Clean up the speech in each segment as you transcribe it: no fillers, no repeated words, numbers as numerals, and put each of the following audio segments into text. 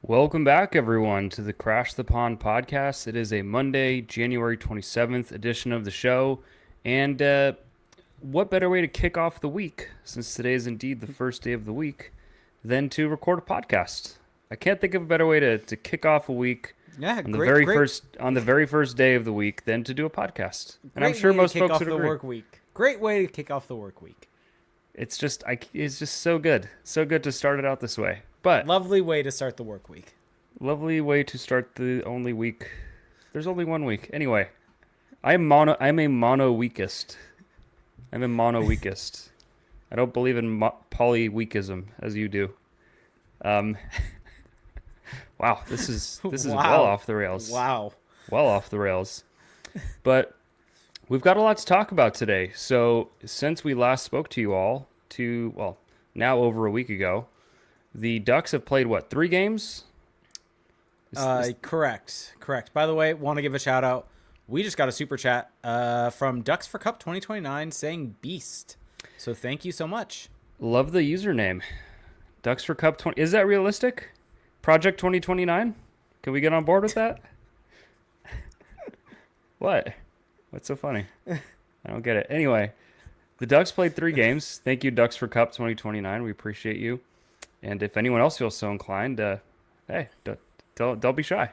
Welcome back, everyone, to the Crash the Pond podcast. It is a Monday, January 27th edition of the show. And what better way to kick off the week, since today is indeed the first day of the week, than to record a podcast? I can't think of a better way to kick off a week Yeah, on the great, very great, first day of the week than to do a podcast. And I'm great sure way to most kick folks off would the agree. work week. Great way to kick off the work week. It's just so good to start it out this way. But Lovely way to start the work week. lovely way to start the only week. There's only one week. Anyway, I'm a mono weakist. I'm a mono weakist. I don't believe in polyweekism as you do. Um, wow, this is well Wow. off the rails. Wow. Well off the rails. But we've got a lot to talk about today. So since we last spoke to you all, now over a week ago, the Ducks have played what, 3 games? Correct. By the way, want to give a shout out. We just got a super chat from Ducks for Cup 2029 saying beast. So thank you so much. Love the username. Ducks for Cup 20. Is that realistic? Project 2029? Can we get on board with that? What? What's so funny? I don't get it. Anyway, the Ducks played 3 games. Thank you, Ducks for Cup 2029. We appreciate you. And if anyone else feels so inclined, hey, don't be shy.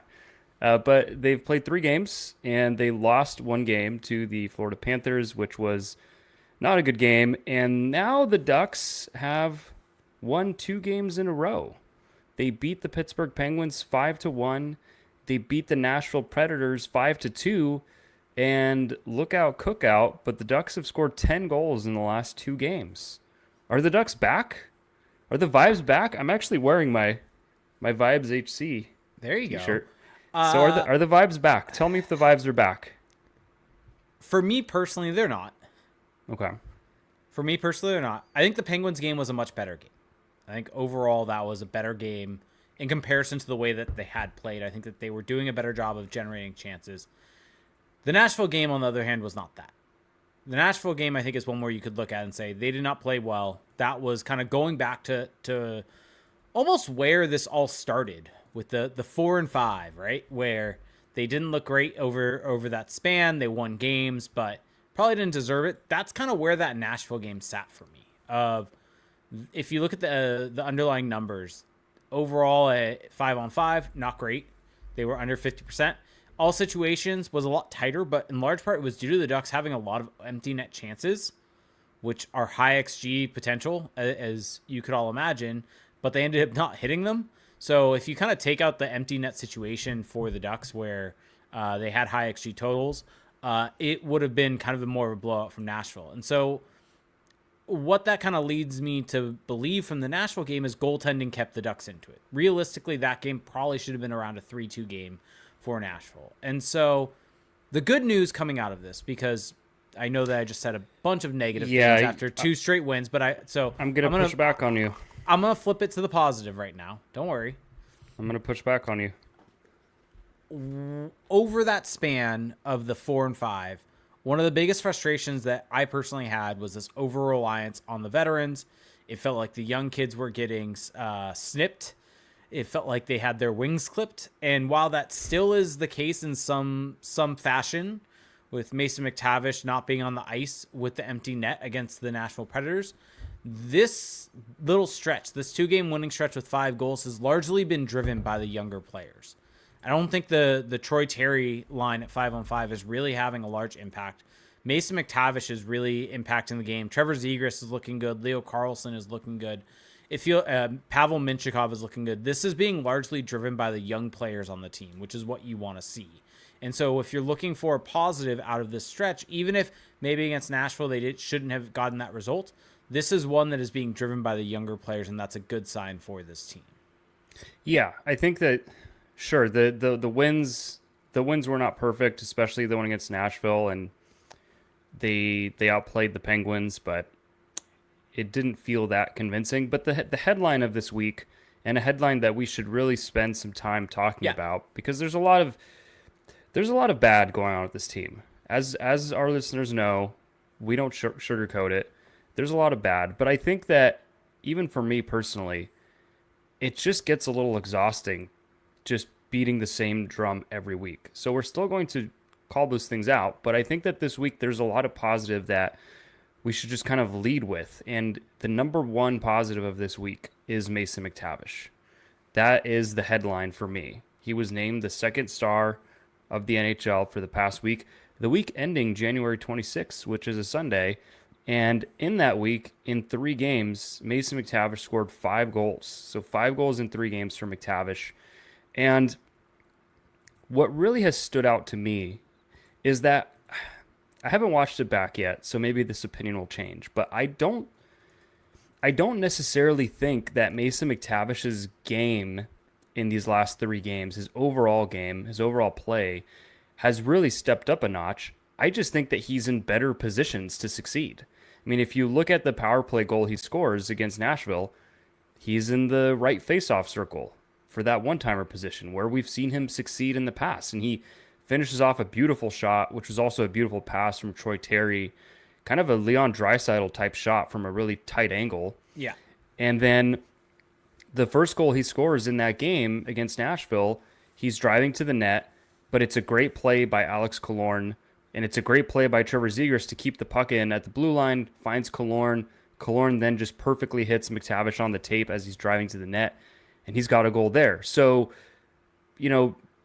But they've played 3 games, and they lost 1 game to the Florida Panthers, which was not a good game. And now the Ducks have won 2 games in a row. They beat the Pittsburgh Penguins 5-1. They beat the Nashville Predators 5-2. And look out, cook out. But the Ducks have scored 10 goals in the last 2 games. Are the Ducks back? Are the vibes back? I'm actually wearing my Vibes HC There you t-shirt. go. So are the vibes back? Tell me if the vibes are back. For me personally, they're not. Okay. For me personally, they're not. I think the Penguins game was a much better game. I think overall that was a better game in comparison to the way that they had played. I think that they were doing a better job of generating chances. The Nashville game, on the other hand, was not that. The Nashville game, I think, is one where you could look at and say they did not play well. That was kind of going back to almost where this all started with the 4-5, right? Where they didn't look great over that span. They won games, but probably didn't deserve it. That's kind of where that Nashville game sat for me. If you look at the underlying numbers, overall at 5-on-5, not great. They were under 50%. All situations was a lot tighter, but in large part it was due to the Ducks having a lot of empty net chances, which are high XG potential, as you could all imagine, but they ended up not hitting them. So if you kind of take out the empty net situation for the Ducks where they had high XG totals, it would have been kind of more of a blowout from Nashville. And so what that kind of leads me to believe from the Nashville game is goaltending kept the Ducks into it. Realistically, that game probably should have been around a 3-2 game for Nashville. And so the good news coming out of this, because I know that I just said a bunch of negative things after 2 straight wins, but I'm gonna push back on you. I'm gonna flip it to the positive right now. Don't worry. I'm gonna push back on you. Over that span of the 4-5, one of the biggest frustrations that I personally had was this over reliance on the veterans. It felt like the young kids were getting snipped. It felt like they had their wings clipped. And while that still is the case in some fashion, with Mason McTavish not being on the ice with the empty net against the Nashville Predators, this little stretch, this 2-game winning stretch with 5 goals has largely been driven by the younger players. I don't think the Troy Terry line at 5-on-5 is really having a large impact. Mason McTavish is really impacting the game. Trevor Zegras is looking good. Leo Carlson is looking good. Pavel Minchikov is looking good. This is being largely driven by the young players on the team, which is what you want to see. And so if you're looking for a positive out of this stretch, even if maybe against Nashville shouldn't have gotten that result, this is one that is being driven by the younger players, and that's a good sign for this team. Yeah, I think that sure the wins were not perfect, especially the one against Nashville, and they outplayed the Penguins, but it didn't feel that convincing. But the headline of this week, and a headline that we should really spend some time talking about, because there's a lot of bad going on with this team. As our listeners know, we don't sugarcoat it. There's a lot of bad, but I think that even for me personally, it just gets a little exhausting just beating the same drum every week. So we're still going to call those things out, but I think that this week there's a lot of positive that we should just kind of lead with. And the number one positive of this week is Mason McTavish. That is the headline for me. He was named the second star of the NHL for the past week, the week ending January 26th, which is a Sunday. And in that week, in 3 games, Mason McTavish scored 5 goals. So 5 goals in 3 games for McTavish. And what really has stood out to me is that I haven't watched it back yet, so maybe this opinion will change. But I don't necessarily think that Mason McTavish's game in these last 3 games, his overall game, his overall play, has really stepped up a notch. I just think that he's in better positions to succeed. I mean, if you look at the power play goal he scores against Nashville, he's in the right faceoff circle for that one-timer position where we've seen him succeed in the past. And he finishes off a beautiful shot, which was also a beautiful pass from Troy Terry, kind of a Leon Draisaitl type shot from a really tight angle. Yeah. And then the first goal he scores in that game against Nashville, he's driving to the net, but it's a great play by Alex Killorn, and it's a great play by Trevor Zegras to keep the puck in at the blue line, finds Killorn. Killorn then just perfectly hits McTavish on the tape as he's driving to the net, and he's got a goal there. So,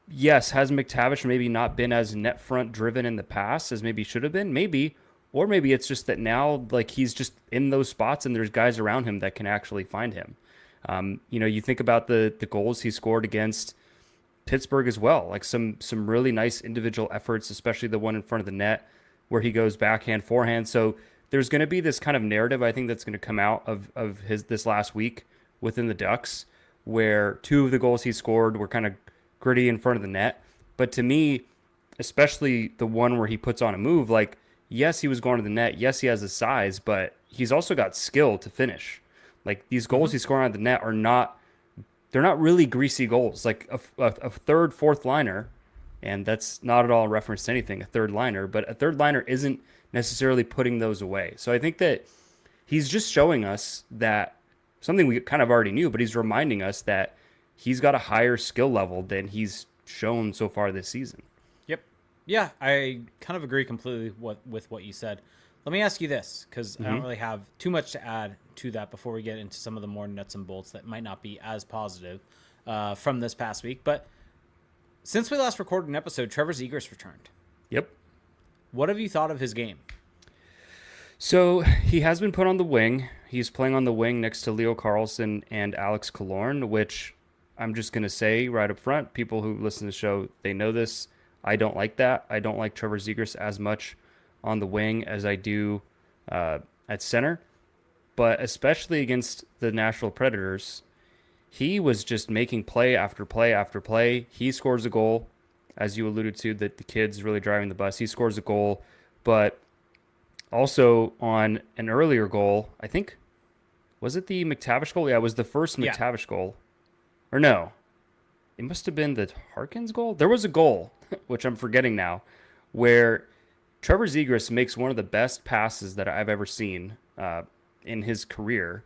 yes, has McTavish maybe not been as net front driven in the past as maybe should have been? Maybe. Or maybe it's just that now, like, he's just in those spots and there's guys around him that can actually find him. You think about the goals he scored against Pittsburgh as well, like some really nice individual efforts, especially the one in front of the net where he goes backhand, forehand. So there's going to be this kind of narrative, I think, that's going to come out of this last week within the Ducks, where 2 of the goals he scored were kind of gritty in front of the net. But to me, especially the one where he puts on a move, like, yes, he was going to the net. Yes, he has the size, but he's also got skill to finish. Like, these goals he's scoring on the net they're not really greasy goals. Like a third, fourth liner, and that's not at all a reference to anything, a third liner, but a third liner isn't necessarily putting those away. So I think that he's just showing us that something we kind of already knew, but he's reminding us that he's got a higher skill level than he's shown so far this season. Yep. Yeah, I kind of agree completely with what you said. Let me ask you this, because I don't really have too much to add to that before we get into some of the more nuts and bolts that might not be as positive from this past week. But since we last recorded an episode, Trevor Zegras returned. Yep. What have you thought of his game? So he has been put on the wing. He's playing on the wing next to Leo Carlsson and Alex Killorn, which I'm just going to say right up front, people who listen to the show, they know this. I don't like that. I don't like Trevor Zegras as much on the wing as I do at center. But especially against the Nashville Predators, he was just making play after play after play. He scores a goal, as you alluded to, that the kid's really driving the bus. He scores a goal, but also on an earlier goal, I think, was it the McTavish goal? Yeah, it was the first McTavish goal. Or no, it must have been the Harkins goal. There was a goal, which I'm forgetting now, where Trevor Zegras makes one of the best passes that I've ever seen in his career,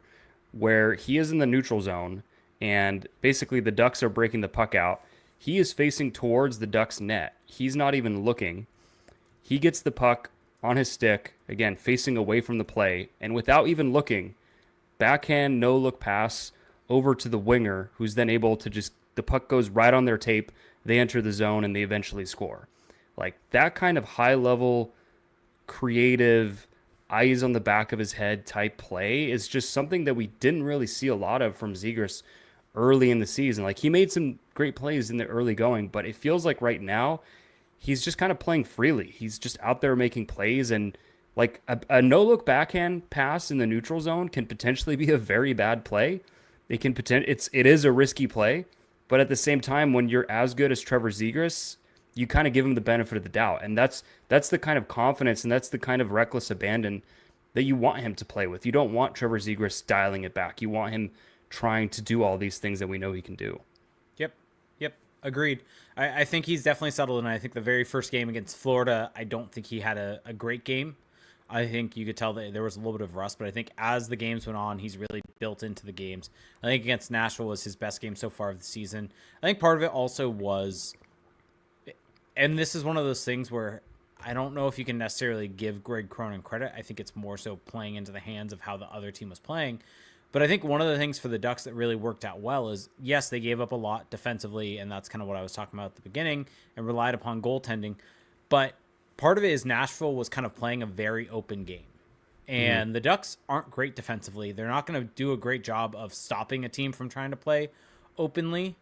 where he is in the neutral zone and basically the Ducks are breaking the puck out. He is facing towards the Ducks net. He's not even looking. He gets the puck on his stick, again, facing away from the play, and without even looking, backhand, no-look pass over to the winger, who's then able to just, the puck goes right on their tape, they enter the zone, and they eventually score. Like, that kind of high-level, creative, eyes on the back of his head type play is just something that we didn't really see a lot of from Zegras early in the season. Like, he made some great plays in the early going, but it feels like right now he's just kind of playing freely. He's just out there making plays, and like a no-look backhand pass in the neutral zone can potentially be a very bad play. It is a risky play, but at the same time, when you're as good as Trevor Zegras, you kind of give him the benefit of the doubt. And that's the kind of confidence and that's the kind of reckless abandon that you want him to play with. You don't want Trevor Zegras dialing it back. You want him trying to do all these things that we know he can do. Yep. Agreed. I think he's definitely settled, and I think the very first game against Florida, I don't think he had a great game. I think you could tell that there was a little bit of rust, but I think as the games went on, he's really built into the games. I think against Nashville was his best game so far of the season. I think part of it also was, and this is one of those things where I don't know if you can necessarily give Greg Cronin credit. I think it's more so playing into the hands of how the other team was playing. But I think one of the things for the Ducks that really worked out well is, yes, they gave up a lot defensively, and that's kind of what I was talking about at the beginning, and relied upon goaltending. But part of it is Nashville was kind of playing a very open game. And the Ducks aren't great defensively. They're not going to do a great job of stopping a team from trying to play openly.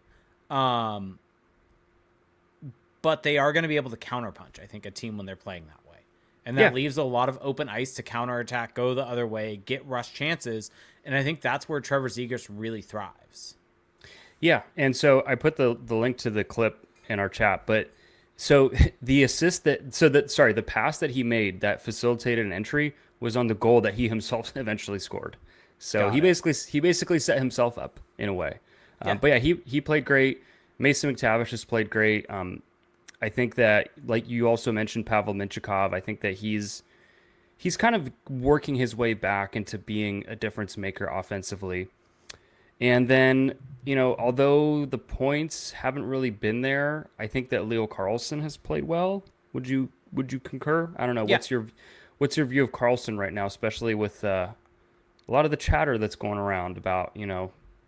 But they are going to be able to counterpunch, I think, a team when they're playing that way. And that leaves a lot of open ice to counterattack, go the other way, get rush chances. And I think that's where Trevor Zegras really thrives. Yeah, and so I put the link to the clip in our chat, but so the the pass that he made that facilitated an entry was on the goal that he himself eventually scored. So he basically set himself up in a way. But yeah, he played great. Mason McTavish has played great. I think that, like you also mentioned, Pavel Minchikov, I think that he's kind of working his way back into being a difference maker offensively. And then, although the points haven't really been there, I think that Leo Carlsson has played well. Would you concur? I don't know. Yeah. What's your view of Carlsson right now, especially with a lot of the chatter that's going around about,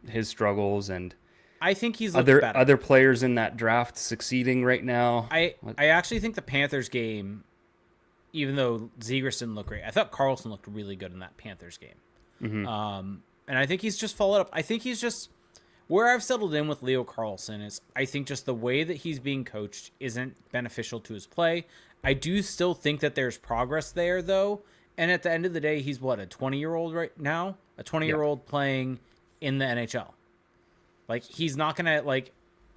his struggles and I think he's looked better. Other players in that draft succeeding right now. I actually think the Panthers game, even though Zegras didn't look great, I thought Carlsson looked really good in that Panthers game. Mm-hmm. And I think he's just followed up. I think he's just where I've settled in with Leo Carlsson is I think just the way that he's being coached isn't beneficial to his play. I do still think that there's progress there, though. And at the end of the day, he's a 20-year-old right now? A 20-year-old playing in the NHL. Like, he's not going to,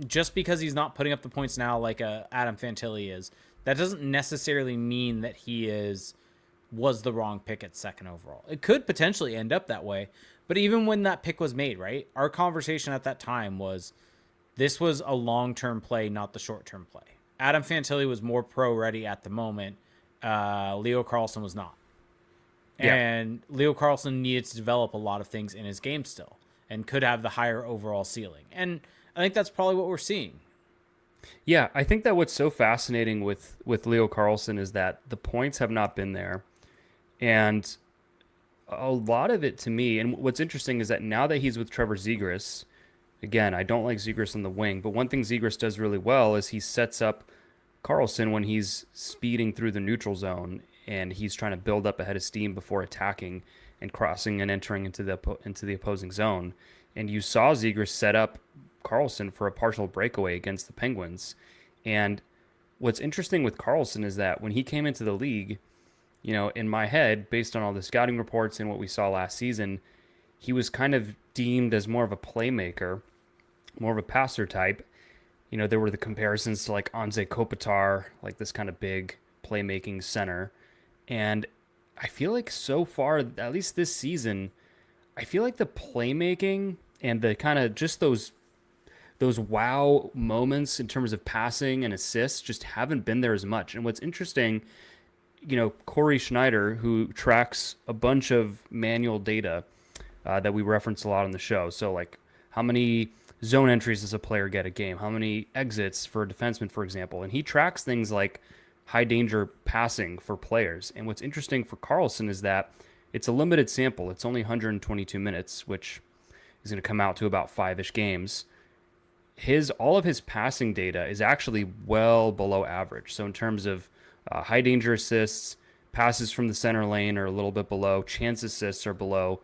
just because he's not putting up the points now like Adam Fantilli is, that doesn't necessarily mean that he was the wrong pick at second overall. It could potentially end up that way. But even when that pick was made, right, our conversation at that time was this was a long-term play, not the short-term play. Adam Fantilli was more pro-ready at the moment. Leo Carlsson was not. Yeah. And Leo Carlsson needed to develop a lot of things in his game still and could have the higher overall ceiling. And I think that's probably what we're seeing. Yeah, I think that what's so fascinating with Leo Carlsson is that the points have not been there. And a lot of it to me, and what's interesting is that now that he's with Trevor Zegras, again, I don't like Zegras on the wing, but one thing Zegras does really well is he sets up Carlsson when he's speeding through the neutral zone and he's trying to build up a head of steam before attacking and crossing and entering into the opposing zone. And you saw Zegras set up Carlsson for a partial breakaway against the Penguins. And what's interesting with Carlsson is that when he came into the league, in my head, based on all the scouting reports and what we saw last season, he was kind of deemed as more of a playmaker, more of a passer type. There were the comparisons to like Anze Kopitar, like this kind of big playmaking center. And I feel like so far, at least this season, I feel like the playmaking and the kind of just those wow moments in terms of passing and assists just haven't been there as much. And what's interesting, Corey Schneider, who tracks a bunch of manual data that we reference a lot on the show. So like how many zone entries does a player get a game? How many exits for a defenseman, for example? And he tracks things like high danger passing for players. And what's interesting for Carlsson is that it's a limited sample. It's only 122 minutes, which is going to come out to about 5-ish games. All of his passing data is actually well below average. So in terms of high danger assists, passes from the center lane are a little bit below, chance assists are below.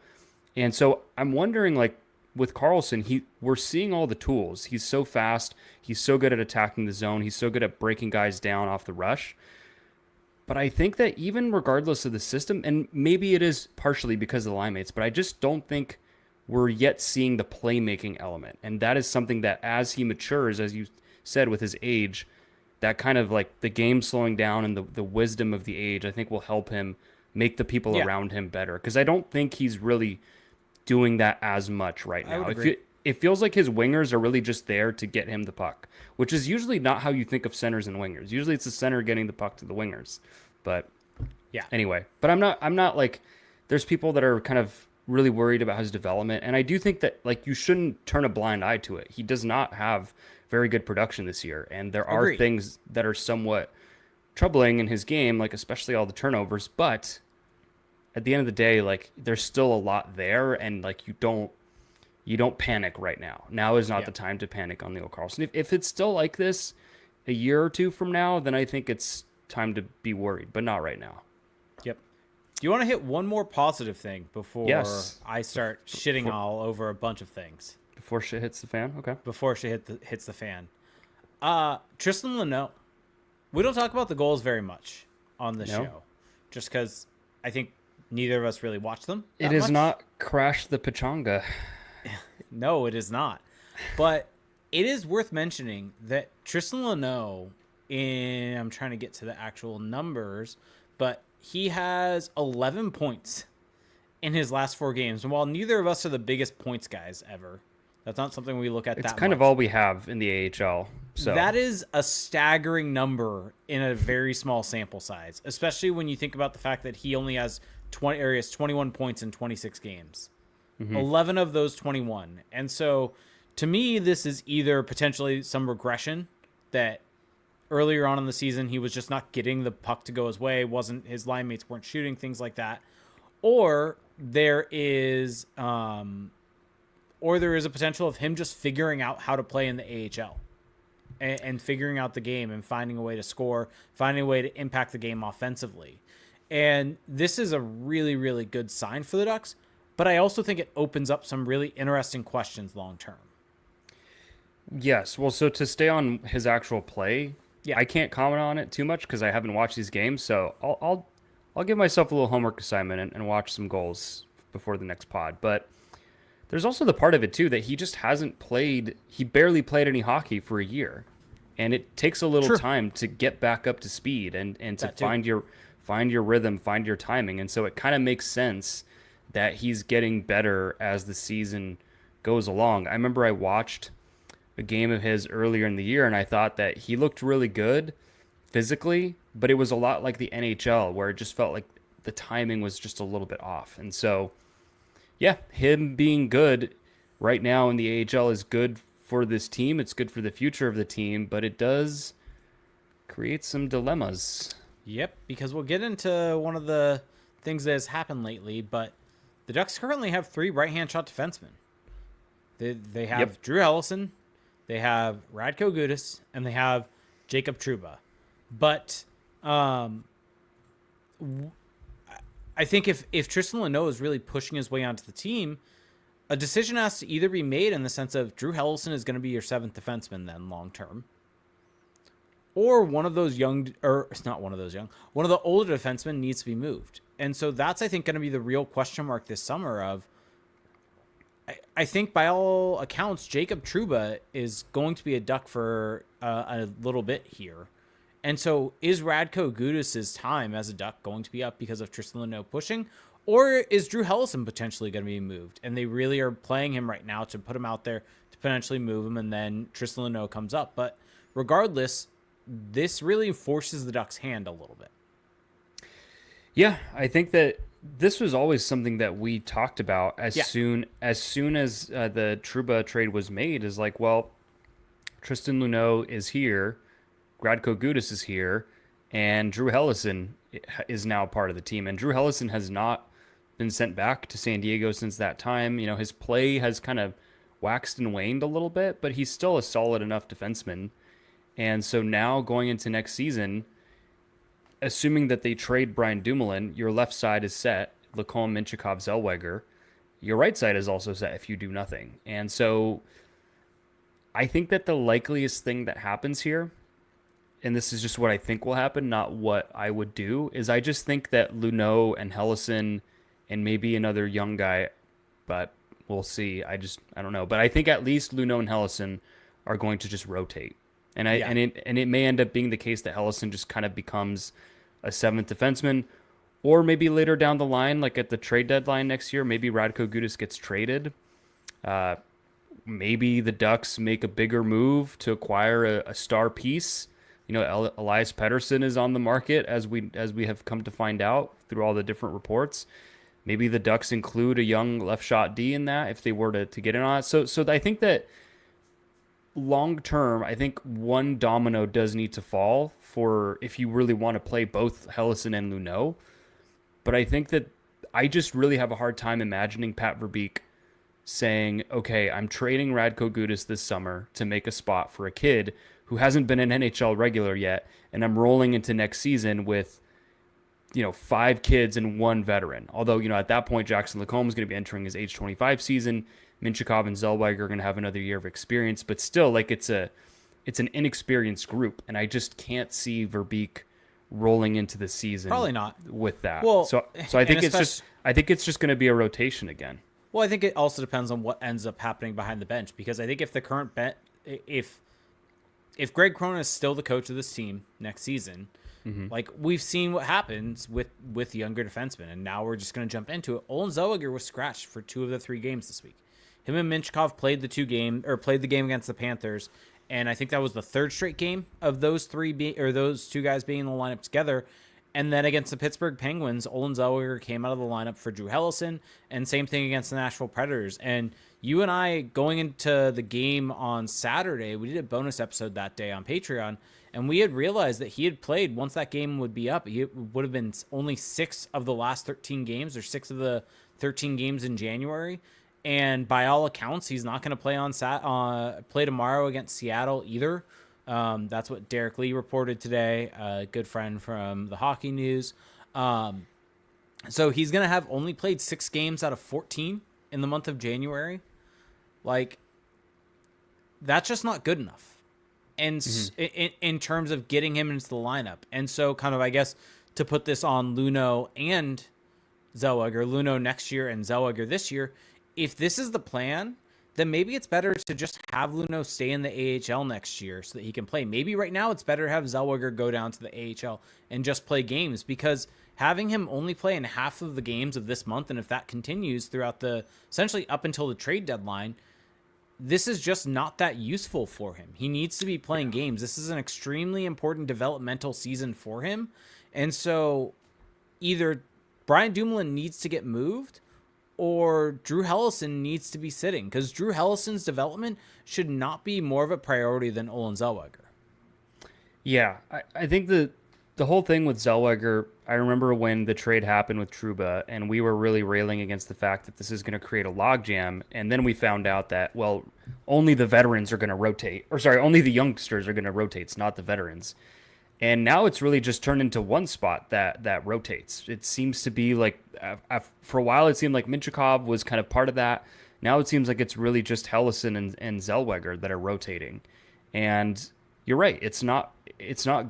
And so I'm wondering, like with Carlsson, we're seeing all the tools. He's so fast. He's so good at attacking the zone. He's so good at breaking guys down off the rush. But I think that even regardless of the system, and maybe it is partially because of the line mates, but I just don't think we're yet seeing the playmaking element. And that is something that as he matures, as you said, with his age, that kind of like the game slowing down and the wisdom of the age, I think will help him make the people around him better. Because I don't think he's really doing that as much right now. It feels like his wingers are really just there to get him the puck, which is usually not how you think of centers and wingers. Usually it's the center getting the puck to the wingers. But Yeah, Anyway, but I'm not like there's people that are kind of really worried about his development, and I do think that like you shouldn't turn a blind eye to it. He does not have very good production this year, and there are agreed. things that are somewhat troubling in his game, like especially all the turnovers, but at the end of the day, like there's still a lot there, and like you don't panic right now. Now is not Yeah. the time to panic on Leo Carlson. If it's still like this a year or two from now, then I think it's time to be worried, but not right now. Yep. Do you want to hit one more positive thing before Yes. I start shitting Before, all over a bunch of things? before shit hits the fan. Okay. Before shit hits the fan. Tristan Leno. We don't talk about the goals very much on the No, show, just because I think neither of us really watch them it that is much. not Crash the Pachanga. No, it is not. But it is worth mentioning that Tristan Leno, I'm trying to get to the actual numbers, but he has 11 points in his last 4 games. And while neither of us are the biggest points guys ever, that's not something we look at It's that kind much. of all we have in the AHL. So That is a staggering number in a very small sample size, especially when you think about the fact that he only has 21 points in 26 games. 11 of those 21. And so to me, this is either potentially some regression that earlier on in the season he was just not getting the puck to go his way, wasn't his line mates weren't shooting, things like that. Or there is a potential of him just figuring out how to play in the AHL and figuring out the game and finding a way to score, finding a way to impact the game offensively. And this is a really, really good sign for the Ducks. But I also think it opens up some really interesting questions long term. yes. Well, so to stay on his actual play, Yeah. I can't comment on it too much because I haven't watched these games. So I'll give myself a little homework assignment and watch some goals before the next pod. But there's also the part of it too that he just hasn't played. He barely played any hockey for a year, and it takes a little True. time to get back up to speed and to That too. find your rhythm, find your timing. And so it kind of makes sense that he's getting better as the season goes along. I remember I watched a game of his earlier in the year, and I thought that he looked really good physically, but it was a lot like the NHL where it just felt like the timing was just a little bit off. And so, yeah, him being good right now in the AHL is good for this team. It's good for the future of the team, but it does create some dilemmas. Yep, because we'll get into one of the things that has happened lately, but the Ducks currently have 3 right-hand shot defensemen. They have Yep. Drew Ellison, they have Radko Gudas, and they have Jacob Trouba. But I think if Tristan Leno is really pushing his way onto the team, a decision has to either be made in the sense of Drew Ellison is going to be your 7th defenseman then long term, or one of those young, or it's not one of those young, one of the older defensemen needs to be moved. And so that's, I think, going to be the real question mark this summer of, I think by all accounts, Jacob Trouba is going to be a Duck for a little bit here. And so is Radko Gudas' time as a Duck going to be up because of Tristan Leno pushing? Or is Drew Ellison potentially going to be moved? And they really are playing him right now to put him out there to potentially move him, and then Tristan Leno comes up. But regardless, this really forces the Ducks' hand a little bit. Yeah, I think that this was always something that we talked about as Yeah. soon as the Trouba trade was made. Is like, well, Tristan Luneau is here, Radko Gudas is here, and Drew Hellison is now part of the team. And Drew Hellison has not been sent back to San Diego since that time. You know, his play has kind of waxed and waned a little bit, but he's still a solid enough defenseman. And so now going into next season, assuming that they trade Brian Dumoulin, your left side is set, Lacombe, Minchikov, Zellweger. Your right side is also set if you do nothing. And so I think that the likeliest thing that happens here, and this is just what I think will happen, not what I would do, is I just think that Luneau and Hellison and maybe another young guy, but we'll see. I don't know. But I think at least Luneau and Hellison are going to just rotate. And it may end up being the case that Hellison just kind of becomes a 7th defenseman, or maybe later down the line, like at the trade deadline next year, maybe Radko Gudas gets traded. Maybe the Ducks make a bigger move to acquire a star piece. Elias Pettersson is on the market as we have come to find out through all the different reports. Maybe the Ducks include a young left shot D in that if they were to get in on it. So I think that long term, I think one domino does need to fall for if you really want to play both Hellison and Luneau. But I think that I just really have a hard time imagining Pat Verbeek saying, okay, I'm trading Radko Gudas this summer to make a spot for a kid who hasn't been an NHL regular yet, and I'm rolling into next season with, 5 kids and 1 veteran. Although, at that point, Jackson Lacombe is going to be entering his age 25 season. Minchikov and Zellweger are going to have another year of experience, but still, like, it's an inexperienced group, and I just can't see Verbeek rolling into the season Probably not with that. Well, so I think it's just going to be a rotation again. Well, I think it also depends on what ends up happening behind the bench, because I think if the current if Greg Cronin is still the coach of this team next season, like we've seen what happens with younger defensemen, and now we're just going to jump into it. Olen Zellweger was scratched for 2 of the 3 games this week. Him and Minchikov played the game against the Panthers, and I think that was the 3rd straight game of those 2 guys being in the lineup together. And then against the Pittsburgh Penguins, Olen Zellweger came out of the lineup for Drew Hellison, and same thing against the Nashville Predators. And you and I, going into the game on Saturday, we did a bonus episode that day on Patreon, and we had realized that he had played, once that game would be up, he would have been only 6 of the last 13 games, or 6 of the 13 games in January. And by all accounts, he's not going to play tomorrow against Seattle either. That's what Derek Lee reported today, a good friend from the Hockey News. So he's going to have only played 6 games out of 14 in the month of January. Like, that's just not good enough. And in terms of getting him into the lineup. And so kind of, I guess, to put this on Luneau and Zellweger, Luneau next year and Zellweger this year, if this is the plan, then maybe it's better to just have Luneau stay in the AHL next year so that he can play. Maybe right now it's better to have Zellweger go down to the AHL and just play games, because having him only play in half of the games of this month, and if that continues throughout essentially up until the trade deadline, this is just not that useful for him. He needs to be playing games. This is an extremely important developmental season for him. And so either Brian Dumoulin needs to get moved, or Drew Hellison needs to be sitting, because Drew Hellison's development should not be more of a priority than Olen Zellweger. Yeah, I think the whole thing with Zellweger, I remember when the trade happened with Trouba, and we were really railing against the fact that this is going to create a logjam, and then we found out that, well, only the veterans are going to rotate, only the youngsters are going to rotate, it's not the veterans. And now it's really just turned into one spot that rotates. It seems to be like, for a while, it seemed like Minchikov was kind of part of that. Now it seems like it's really just Hellison and Zellweger that are rotating. And you're right, it's not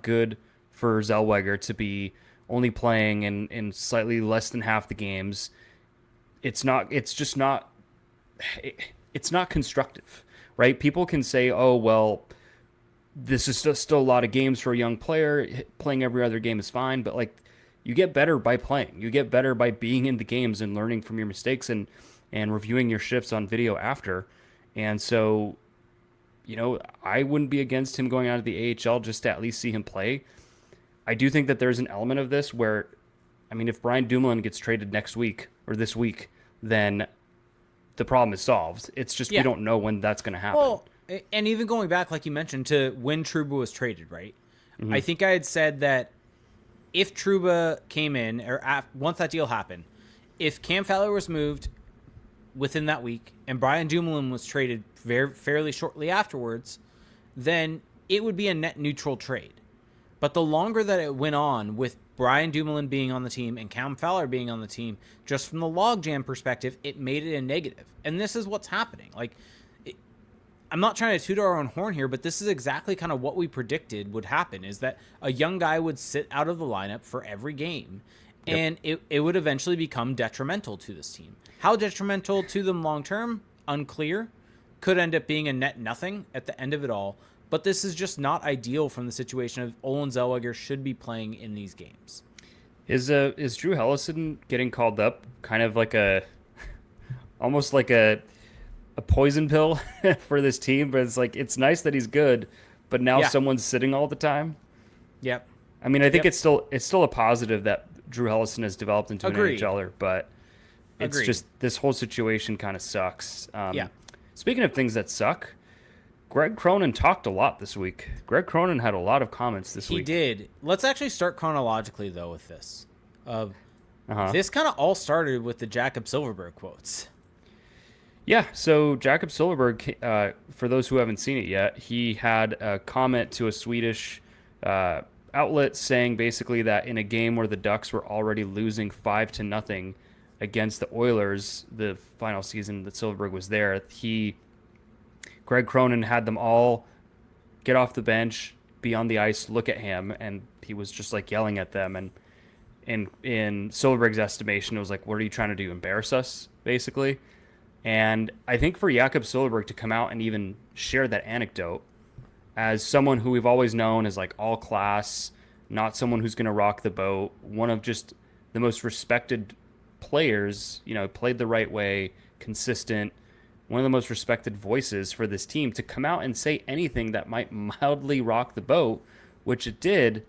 good for Zellweger to be only playing in slightly less than half the games. It's not constructive, right? People can say, oh, well, this is still a lot of games for a young player. Playing every other game is fine, but like, you get better by playing. You get better by being in the games and learning from your mistakes and reviewing your shifts on video after. And so, I wouldn't be against him going out of the AHL just to at least see him play. I do think that there's an element of this where, I mean, if Brian Dumoulin gets traded next week or this week, then the problem is solved. It's just we don't know when that's going to happen. Well, and even going back, like you mentioned, to when Trouba was traded, right? Mm-hmm. I think I had said that if Trouba came in, or once that deal happened, if Cam Fowler was moved within that week and Brian Dumoulin was traded fairly shortly afterwards, then it would be a net neutral trade. But the longer that it went on with Brian Dumoulin being on the team and Cam Fowler being on the team, just from the logjam perspective, it made it a negative. And this is what's happening. Like, I'm not trying to toot our own horn here, but this is exactly kind of what we predicted would happen, is that a young guy would sit out of the lineup for every game, and it would eventually become detrimental to this team. How detrimental to them long-term? Unclear. Could end up being a net nothing at the end of it all, but this is just not ideal from the situation of Olen Zellweger should be playing in these games. Is Drew Hellison getting called up kind of like almost like a poison pill for this team? But it's like, it's nice that he's good, but now someone's sitting all the time. Yep. I mean, I think Yep. it's still a positive that Drew Hellison has developed into Agreed. an NHLer, but it's Agreed. just this whole situation kind of sucks. Yeah. Speaking of things that suck, Greg Cronin talked a lot this week. Greg Cronin had a lot of comments this He week. did. Let's actually start chronologically though with this. Of Uh-huh. This kind of all started with the Jakob Silfverberg quotes. Yeah, so Jakob Silfverberg, for those who haven't seen it yet, he had a comment to a Swedish outlet saying basically that in a game where the Ducks were already losing 5-0 against the Oilers, the final season that Silfverberg was there, Greg Cronin had them all get off the bench, be on the ice, look at him, and he was just like yelling at them. And in Silfverberg's estimation, it was like, "What are you trying to do? Embarrass us?" Basically. And I think for Jakob Silfverberg to come out and even share that anecdote as someone who we've always known as like all class, not someone who's going to rock the boat, one of just the most respected players, played the right way, consistent, one of the most respected voices for this team to come out and say anything that might mildly rock the boat, which it did,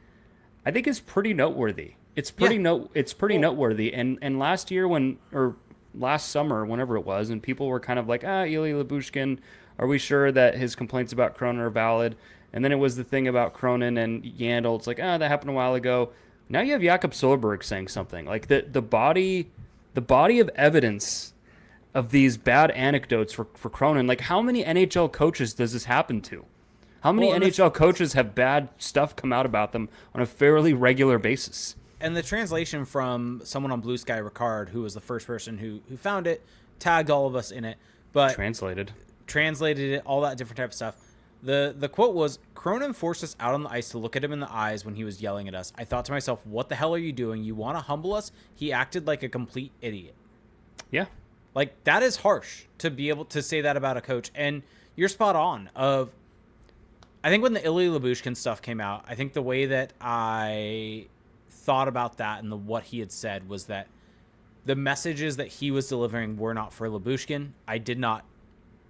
I think is pretty noteworthy. It's pretty noteworthy. And last year or last summer, whenever it was, and people were kind of like, Ilya Lyubushkin, are we sure that his complaints about Cronin are valid? And then it was the thing about Cronin and Yandel. It's like, that happened a while ago. Now you have Jakob Silfverberg saying something. Like the body of evidence of these bad anecdotes for Cronin. Like, how many NHL coaches does this happen to? How many NHL coaches have bad stuff come out about them on a fairly regular basis? And the translation from someone on Blue Sky, Ricard, who was the first person who found it, tagged all of us in it, but translated it, all that different type of stuff. The quote was, Cronin forced us out on the ice to look at him in the eyes when he was yelling at us. I thought to myself, what the hell are you doing? You want to humble us? He acted like a complete idiot. Yeah. Like, that is harsh to be able to say that about a coach. And you're spot on. I think when the Ilya Lyubushkin stuff came out, I think the way that I thought about that and what he had said was that the messages that he was delivering were not for Lyubushkin. I did not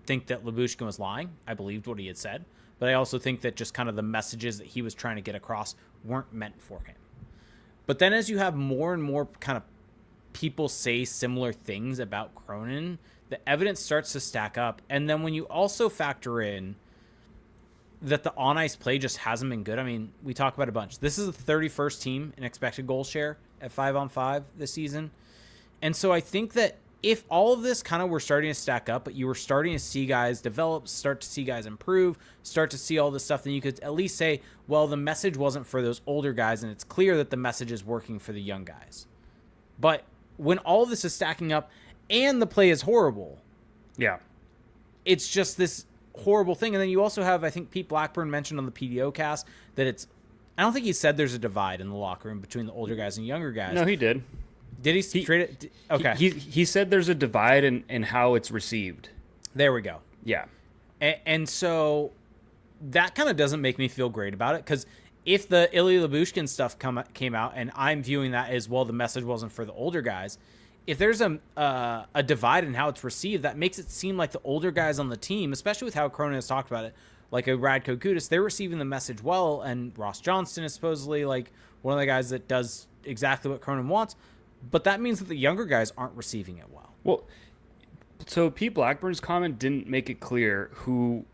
think that Lyubushkin was lying. I believed what he had said. But I also think that just kind of the messages that he was trying to get across weren't meant for him. But then as you have more and more kind of people say similar things about Cronin, the evidence starts to stack up. And then when you also factor in that the on-ice play just hasn't been good. I mean, we talk about a bunch. This is the 31st team in expected goal share at 5-on-5 this season. And so I think that if all of this kind of were starting to stack up, but you were starting to see guys develop, start to see guys improve, start to see all this stuff, then you could at least say, well, the message wasn't for those older guys, and it's clear that the message is working for the young guys. But when all of this is stacking up and the play is horrible, yeah, it's just this horrible thing. And then you also have, I think Pete Blackburn mentioned on the PDO cast that I don't think he said there's a divide in the locker room between the older guys and younger guys. No, he did. Did he straight it? Okay. He said there's a divide in how it's received. There we go. Yeah. And so that kind of doesn't make me feel great about it, because if the Ilya Lyubushkin stuff came out and I'm viewing that as, well, the message wasn't for the older guys, if there's a divide in how it's received, that makes it seem like the older guys on the team, especially with how Cronin has talked about it, like a Radko Gudas, they're receiving the message well, and Ross Johnston is supposedly like one of the guys that does exactly what Cronin wants, but that means that the younger guys aren't receiving it well. Well, so Pete Blackburn's comment didn't make it clear who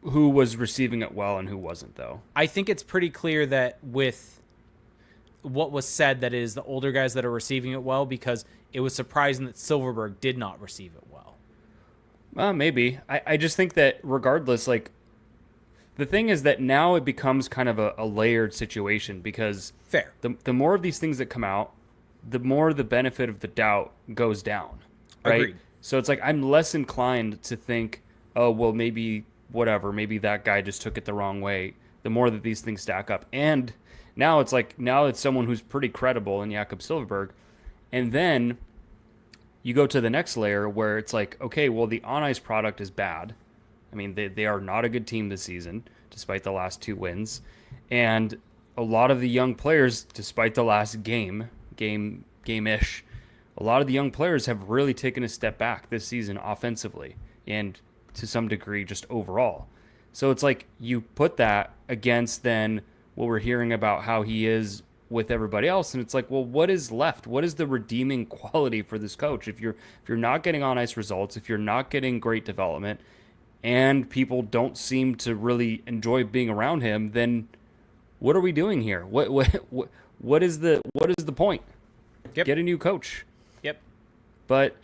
was receiving it well and who wasn't, though. I think it's pretty clear that with what was said, that is the older guys that are receiving it well, because it was surprising that Silfverberg did not receive it well. Maybe. I just think that regardless, like, the thing is that now it becomes kind of a layered situation, because Fair. The more of these things that come out, the more the benefit of the doubt goes down. Right? Agreed. So it's like I'm less inclined to think, oh, well, maybe maybe that guy just took it the wrong way. The more that these things stack up. And now it's someone who's pretty credible in Jakob Silfverberg. And then you go to the next layer where it's like, okay, well, the on-ice product is bad. I mean, they are not a good team this season, despite the last 2 wins. And a lot of the young players, despite the last game-ish, a lot of the young players have really taken a step back this season offensively and to some degree just overall. So it's like you put that against then, what we're hearing about how he is with everybody else. And it's like, well, what is left? What is the redeeming quality for this coach? If you're not getting on ice results, if you're not getting great development, and people don't seem to really enjoy being around him, then what are we doing here? What is the point? Yep. Get a new coach. Yep. But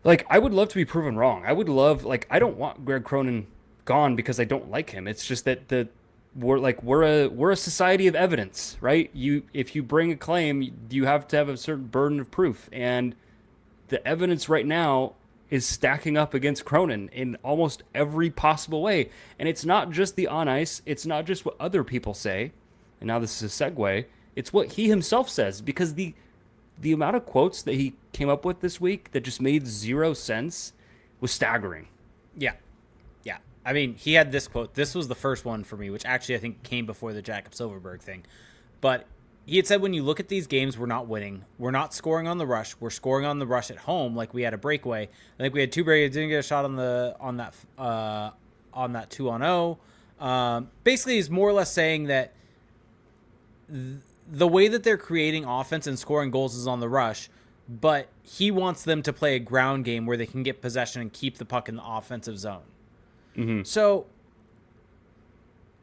like, I would love to be proven wrong. I would love, like, I don't want Greg Cronin gone because I don't like him. It's just that we're a society of evidence, right? If you bring a claim, you have to have a certain burden of proof, and the evidence right now is stacking up against Cronin in almost every possible way. And it's not just the on ice, it's not just what other people say. And now this is a segue. It's what he himself says, because the amount of quotes that he came up with this week that just made zero sense was staggering. Yeah. Yeah. I mean, he had this quote. This was the first one for me, which actually I think came before the Jakob Silfverberg thing. But he had said, when you look at these games, we're not winning. We're not scoring on the rush. We're scoring on the rush at home. Like, we had a breakaway. I think we had 2 breakaways. Didn't get a shot on that 2-on-0. Basically, he's more or less saying that the way that they're creating offense and scoring goals is on the rush, but he wants them to play a ground game where they can get possession and keep the puck in the offensive zone. Mm-hmm. So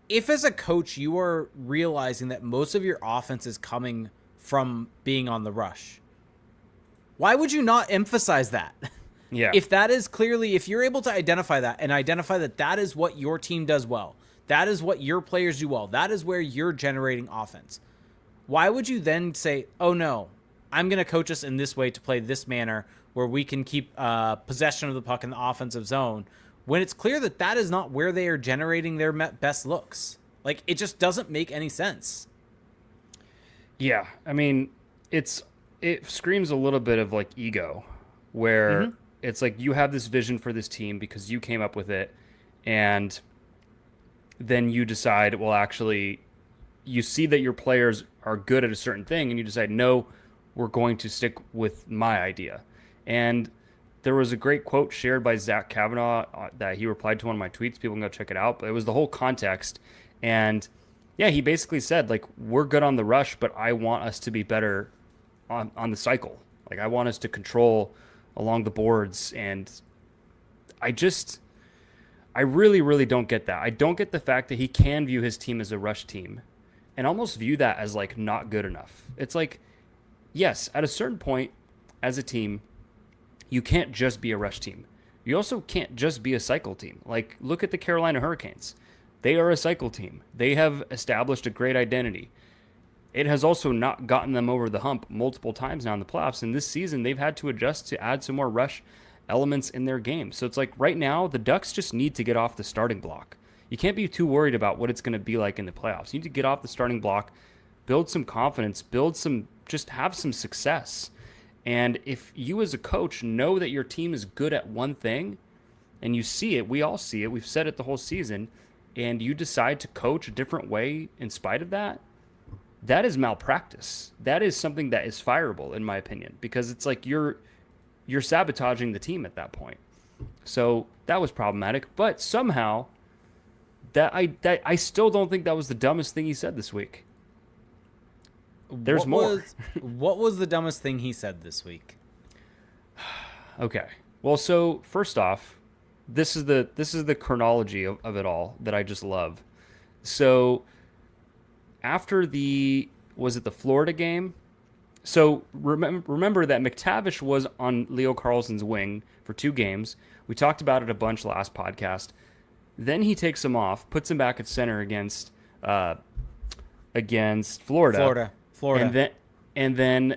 if as a coach you are realizing that most of your offense is coming from being on the rush, why would you not emphasize that? Yeah. If that is clearly, if you're able to identify that and identify that that is what your team does well, that is what your players do well, that is where you're generating offense, why would you then say, oh no, I'm going to coach us in this way to play this manner where we can keep possession of the puck in the offensive zone, when it's clear that that is not where they are generating their best looks? Like, it just doesn't make any sense. Yeah, I mean, it screams a little bit of like ego, where it's like you have this vision for this team because you came up with it, and then you decide, well, actually, you see that your players are good at a certain thing, and you decide, no, we're going to stick with my idea. And there was a great quote shared by Zach Kavanaugh that he replied to one of my tweets. People can go check it out. But it was the whole context. And yeah, he basically said, like, we're good on the rush, but I want us to be better on the cycle. Like, I want us to control along the boards. And I really, really don't get that. I don't get the fact that he can view his team as a rush team and almost view that as, like, not good enough. It's like, yes, at a certain point as a team, you can't just be a rush team. You also can't just be a cycle team. Like, look at the Carolina Hurricanes. They are a cycle team. They have established a great identity. It has also not gotten them over the hump multiple times now in the playoffs. And this season, they've had to adjust to add some more rush elements in their game. So it's like right now, the Ducks just need to get off the starting block. You can't be too worried about what it's going to be like in the playoffs. You need to get off the starting block, build some confidence, just have some success. And if you as a coach know that your team is good at one thing, and you see it, we all see it, we've said it the whole season, and you decide to coach a different way in spite of that, that is malpractice. That is something that is fireable, in my opinion, because it's like you're sabotaging the team at that point. So that was problematic. But somehow, I still don't think that was the dumbest thing he said this week. There's more. What was the dumbest thing he said this week? Okay. Well, so first off, this is the chronology of it all that I just love. So after was it the Florida game? So remember that McTavish was on Leo Carlsson's wing for 2 games. We talked about it a bunch last podcast. Then he takes him off, puts him back at center against Florida. And then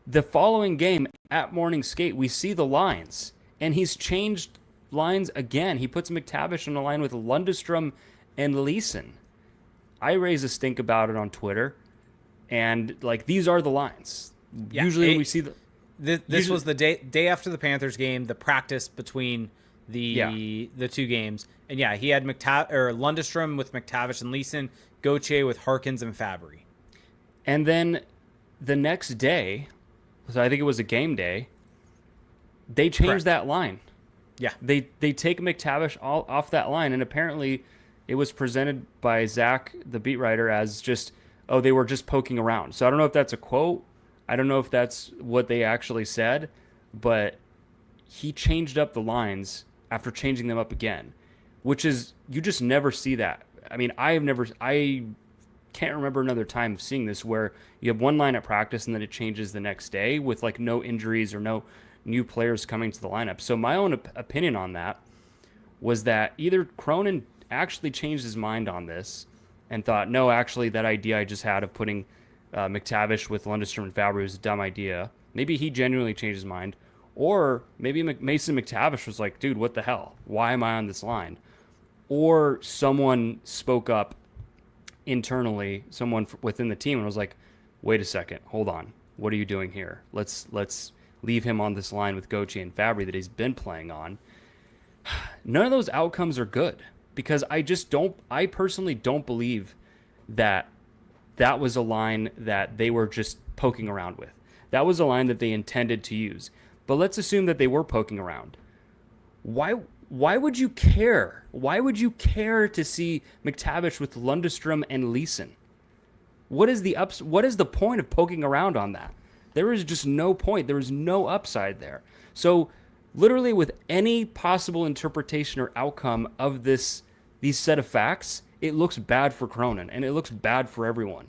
the following game at morning skate, we see the lines, and he's changed lines again. He puts McTavish on the line with Lundestrom and Leeson. I raise a stink about it on Twitter, and like, these are the lines. Yeah, usually we see this was the day after the Panthers game, the practice between the 2 games, and yeah, he had Lundestrom with McTavish and Leeson, Gauthier with Harkins and Fabry. And then the next day, so I think it was a game day, they changed that line. Yeah. They take McTavish off that line, and apparently it was presented by Zach, the beat writer, as just, oh, they were just poking around. So I don't know if that's a quote. I don't know if that's what they actually said, but he changed up the lines after changing them up again, which is, you just never see that. I mean, I can't remember another time of seeing this where you have one line at practice and then it changes the next day with like no injuries or no new players coming to the lineup. So my own opinion on that was that either Cronin actually changed his mind on this and thought, no, actually that idea I just had of putting McTavish with Lundestrom and Fabry was a dumb idea. Maybe he genuinely changed his mind. Or maybe Mason McTavish was like, dude, what the hell? Why am I on this line? Or someone spoke up internally, someone within the team, and was like, wait a second, hold on. What are you doing here? Let's leave him on this line with Gauthier and Fabry that he's been playing on. None of those outcomes are good because I personally don't believe that that was a line that they were just poking around with. That was a line that they intended to use. But let's assume that they were poking around. Why would you care? Why would you care to see McTavish with Lundestrom and Leeson? What is the point of poking around on that? There is just no point. There is no upside there. So literally with any possible interpretation or outcome of these set of facts, it looks bad for Cronin and it looks bad for everyone.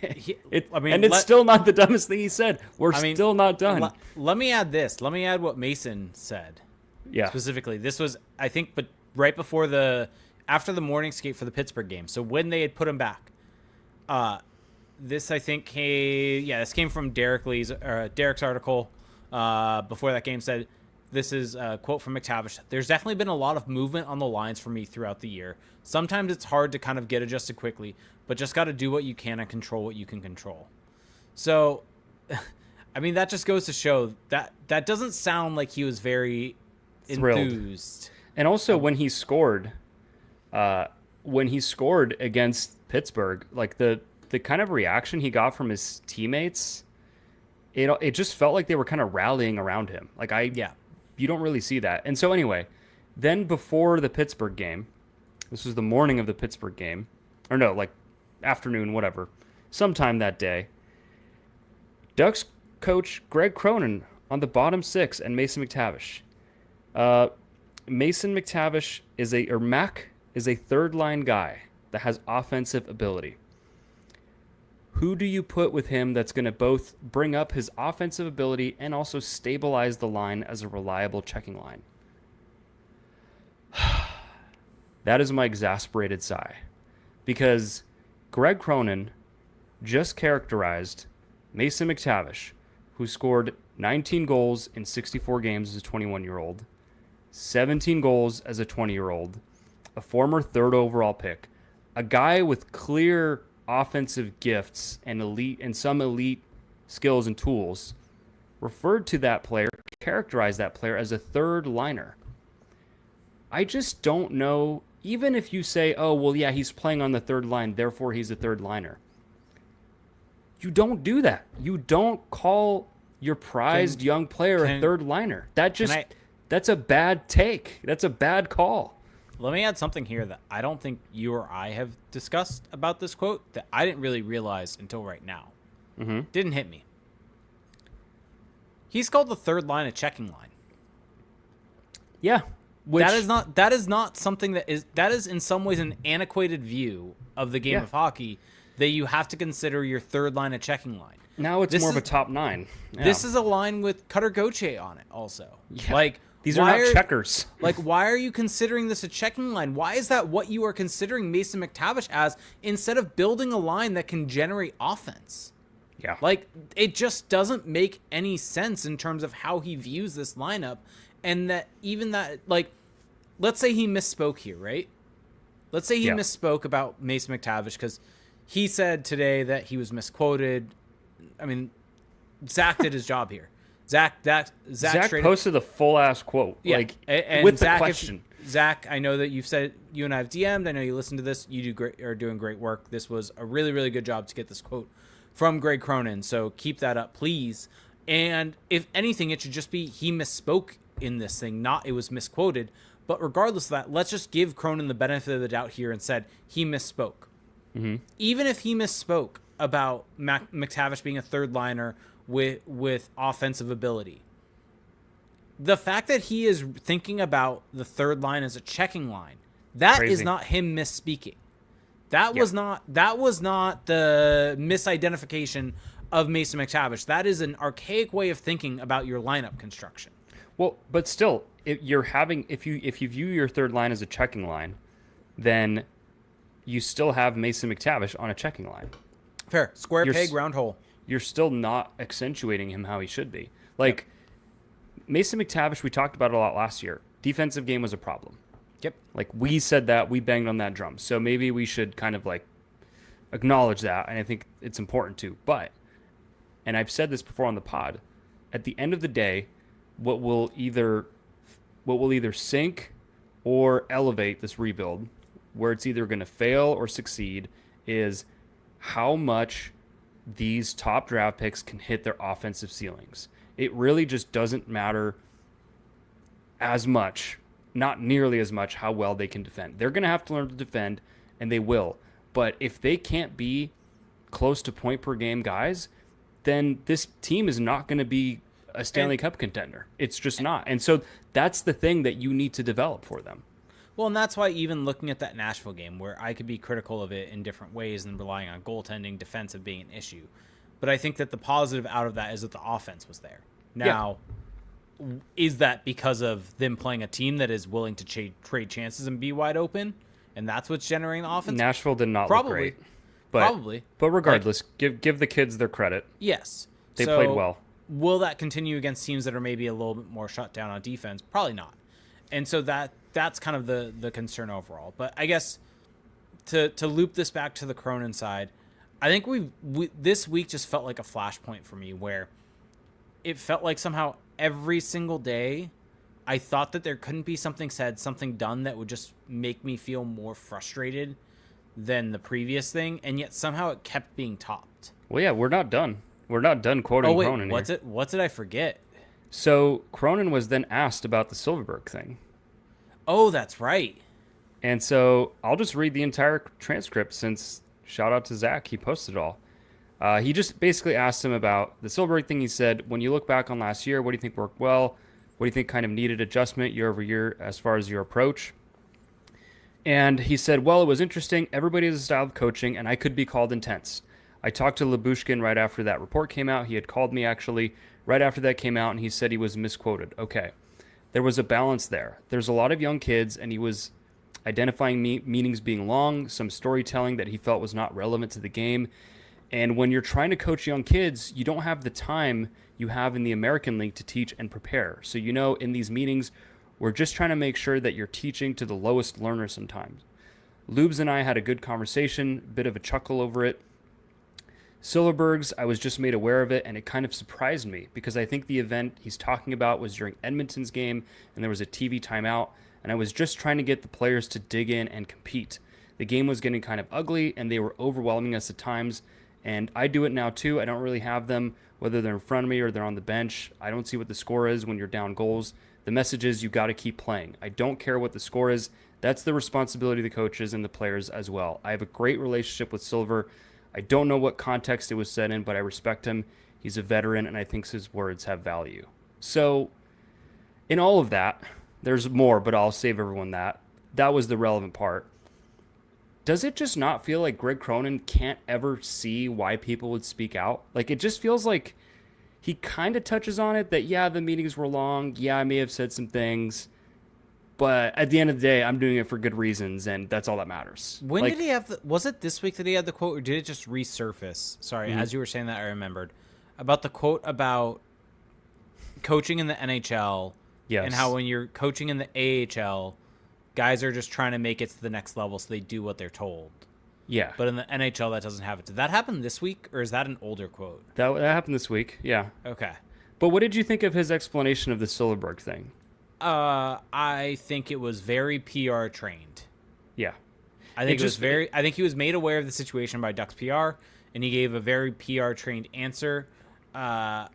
It's still not the dumbest thing he said. We're still not done. Let me add this. Let me add what Mason said. Yeah. Specifically, this was, I think, but right before after the morning skate for the Pittsburgh game. So when they had put him back, this I think this came from Derek's article before that game. Said this is a quote from McTavish. There's definitely been a lot of movement on the lines for me throughout the year. Sometimes it's hard to kind of get adjusted quickly, but just got to do what you can and control what you can control. So, I mean, that just goes to show that doesn't sound like he was very enthused. And also when he scored against Pittsburgh, like the kind of reaction he got from his teammates, it just felt like they were kind of rallying around him. You don't really see that. And so anyway, then before the Pittsburgh game, this was the morning of the Pittsburgh game, or no, like afternoon, whatever, sometime that day, Ducks coach Greg Cronin on the bottom six and Mason McTavish. Mason McTavish Mac is a third line guy that has offensive ability. Who do you put with him that's going to both bring up his offensive ability and also stabilize the line as a reliable checking line? That is my exasperated sigh. Because Greg Cronin just characterized Mason McTavish, who scored 19 goals in 64 games as a 21-year-old, 17 goals as a 20-year-old, a former third overall pick, a guy with clear offensive gifts and some elite skills and tools, referred to that player, characterized that player as a third liner. I just don't know, even if you say, oh, well, yeah, he's playing on the third line, therefore he's a third liner. You don't do that. You don't call your prized young player a third liner. That's a bad take. That's a bad call. Let me add something here that I don't think you or I have discussed about this quote that I didn't really realize until right now. Mm-hmm. Didn't hit me. He's called the third line a checking line. Yeah. That is not something that is in some ways an antiquated view of the game of hockey that you have to consider your third line a checking line. Now it's more of a top nine. Yeah. This is a line with Cutter Gauthier on it also. Yeah. These are not checkers. Why are you considering this a checking line? Why is that what you are considering Mason McTavish as instead of building a line that can generate offense? Yeah. It just doesn't make any sense in terms of how he views this lineup. And let's say he misspoke here, right? Let's say he misspoke about Mason McTavish because he said today that he was misquoted. I mean, Zach did his job here. Zach posted the full ass quote, and with Zach, the question. Zach, I know that you've said you and I have DM'd. I know you listened to this. You are doing great work. This was a really, really good job to get this quote from Greg Cronin. So keep that up, please. And if anything, it should just be he misspoke in this thing, not it was misquoted. But regardless of that, let's just give Cronin the benefit of the doubt here and said he misspoke. Even if he misspoke about McTavish being a third liner with offensive ability, the fact that he is thinking about the third line as a checking line, that is not him misspeaking. That was not the misidentification of Mason McTavish. That is an archaic way of thinking about your lineup construction. Well, but still, if you view your third line as a checking line, then you still have Mason McTavish on a checking line. Fair. Square peg, round hole. You're still not accentuating him how he should be. Like, Mason McTavish, we talked about it a lot last year. Defensive game was a problem. Yep. Like, we said that, we banged on that drum. So maybe we should kind of like acknowledge that, and I think it's important to. But, and I've said this before on the pod, at the end of the day, what will either sink or elevate this rebuild, where it's either going to fail or succeed, is how much these top draft picks can hit their offensive ceilings. It really just doesn't matter as much, not nearly as much, how well they can defend. They're going to have to learn to defend, and they will. But if they can't be close to point per game guys, then this team is not going to be a Stanley Cup contender. It's just not. And so that's the thing that you need to develop for them. Well, and that's why even looking at that Nashville game, where I could be critical of it in different ways and relying on goaltending, defensive being an issue. But I think that the positive out of that is that the offense was there. Now, is that because of them playing a team that is willing to trade chances and be wide open? And that's what's generating the offense? Nashville did not look great. Probably. But regardless, give the kids their credit. Yes. They played well. Will that continue against teams that are maybe a little bit more shut down on defense? Probably not. And so that's kind of the concern overall. But I guess to loop this back to the Cronin side, I think we this week just felt like a flashpoint for me, where it felt like somehow every single day I thought that there couldn't be something said, something done that would just make me feel more frustrated than the previous thing, and yet somehow it kept being topped. Well, yeah, we're not done. We're not done quoting Cronin here. What did I forget? So Cronin was then asked about the Silfverberg thing. Oh, that's right. And so I'll just read the entire transcript, since shout out to Zach, he posted it all. He just basically asked him about the Silfverberg thing. He said, when you look back on last year, what do you think worked well? What do you think kind of needed adjustment year over year as far as your approach? And he said, well, it was interesting. Everybody has a style of coaching, and I could be called intense. I talked to Lyubushkin right after that report came out. He had called me actually right after that came out, and he said he was misquoted. Okay. There was a balance there. There's a lot of young kids, and he was identifying meetings being long, some storytelling that he felt was not relevant to the game. And when you're trying to coach young kids, you don't have the time you have in the American League to teach and prepare. So, in these meetings, we're just trying to make sure that you're teaching to the lowest learner sometimes. Lubes and I had a good conversation, bit of a chuckle over it. Silfverberg's, I was just made aware of it, and it kind of surprised me because I think the event he's talking about was during Edmonton's game, and there was a TV timeout, and I was just trying to get the players to dig in and compete. The game was getting kind of ugly, and they were overwhelming us at times, and I do it now too. I don't really have them, whether they're in front of me or they're on the bench. I don't see what the score is when you're down goals. The message is you got to keep playing. I don't care what the score is. That's the responsibility of the coaches and the players as well. I have a great relationship with Silver. I don't know what context it was said in, but I respect him. He's a veteran, and I think his words have value. So, in all of that, there's more, but I'll save everyone that. That was the relevant part. Does it just not feel like Greg Cronin can't ever see why people would speak out? Like, it just feels like he kind of touches on it that, yeah, the meetings were long. Yeah, I may have said some things. But at the end of the day, I'm doing it for good reasons, and that's all that matters. When did he have was it this week that he had the quote, or did it just resurface? Sorry, as you were saying that, I remembered. About the quote about coaching in the NHL, yes, and how when you're coaching in the AHL, guys are just trying to make it to the next level, so they do what they're told. Yeah. But in the NHL, that doesn't happen. Did that happen this week, or is that an older quote? That happened this week, yeah. Okay. But what did you think of his explanation of the Silfverberg thing? I think it was very PR trained. Yeah. I think I think he was made aware of the situation by Ducks PR, and he gave a very PR trained answer. I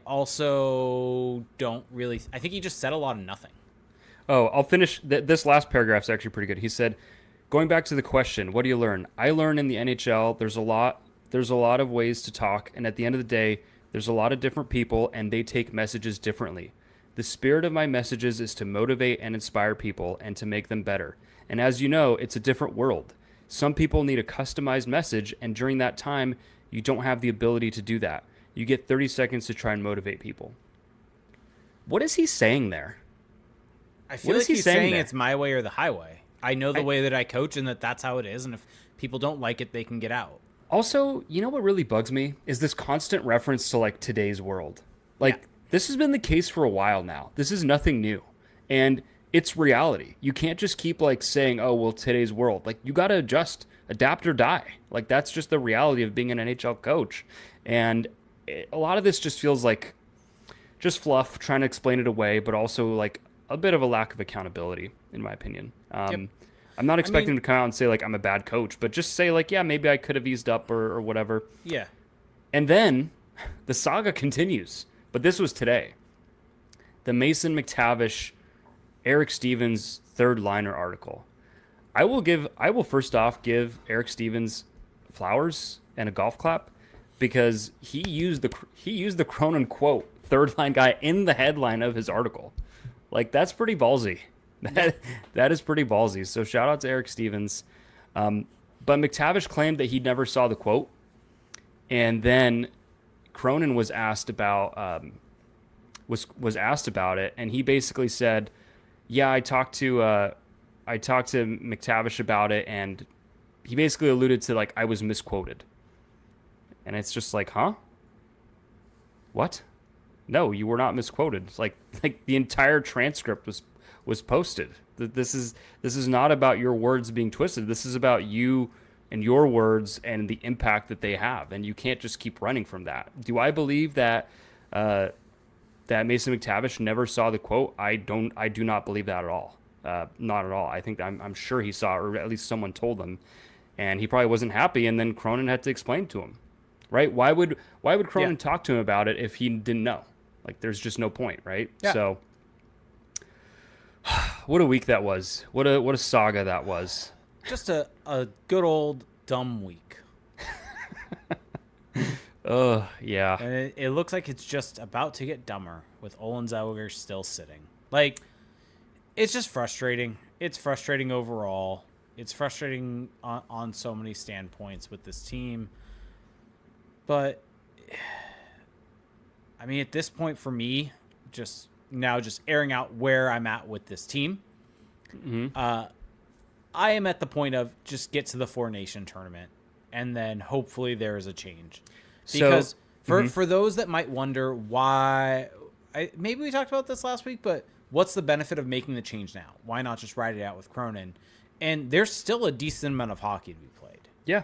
also don't really. I think he just said a lot of nothing. Oh, I'll finish. This last paragraph's actually pretty good. He said, going back to the question, what do you learn? I learn in the NHL, there's a lot of ways to talk, and at the end of the day, there's a lot of different people, and they take messages differently. The spirit of my messages is to motivate and inspire people and to make them better. And as you know, it's a different world. Some people need a customized message, and during that time, you don't have the ability to do that. You get 30 seconds to try and motivate people. What is he saying there? I feel like he's saying it's my way or the highway. I know the way that I coach and that's how it is. And if people don't like it, they can get out. Also, you know what really bugs me is this constant reference to like today's world. Like this has been the case for a while now. This is nothing new. And it's reality. You can't just keep like saying, oh, well, today's world. Like you got to adjust, adapt or die. Like that's just the reality of being an NHL coach. And a lot of this just feels like just fluff, trying to explain it away, but also like a bit of a lack of accountability, in my opinion. I'm not expecting him to come out and say like I'm a bad coach, but just say like, yeah, maybe I could have eased up or whatever. Yeah. And then the saga continues. But this was today. The Mason McTavish, Eric Stevens third liner article. I will first off give Eric Stevens flowers and a golf clap because he used the Cronin quote, third line guy, in the headline of his article. Like that's pretty ballsy. That is pretty ballsy. So shout out to Eric Stevens. But McTavish claimed that he never saw the quote, and then Cronin was asked about was asked about it, and he basically said, "Yeah, I talked to McTavish about it, and he basically alluded to like I was misquoted." And it's just like, huh? What? No, you were not misquoted. Like the entire transcript was posted. This is not about your words being twisted. This is about you and your words and the impact that they have. And you can't just keep running from that. Do I believe that that Mason McTavish never saw the quote? I do not believe that at all. Not at all. I think I'm sure he saw it, or at least someone told him, and he probably wasn't happy. And then Cronin had to explain to him, right? Why would Cronin talk to him about it if he didn't know? Like, there's just no point, right? Yeah. So, what a week that was. What a saga that was. Just a good old dumb week. Yeah. And it looks like it's just about to get dumber with Olin Zellweger still sitting. Like, it's just frustrating. It's frustrating overall. It's frustrating on so many standpoints with this team. But I mean, at this point for me, just airing out where I'm at with this team. Mm-hmm. I am at the point of just get to the Four Nation tournament, and then hopefully there is a change. Because for those that might wonder why, maybe we talked about this last week, but what's the benefit of making the change now? Why not just ride it out with Cronin? And there's still a decent amount of hockey to be played. Yeah.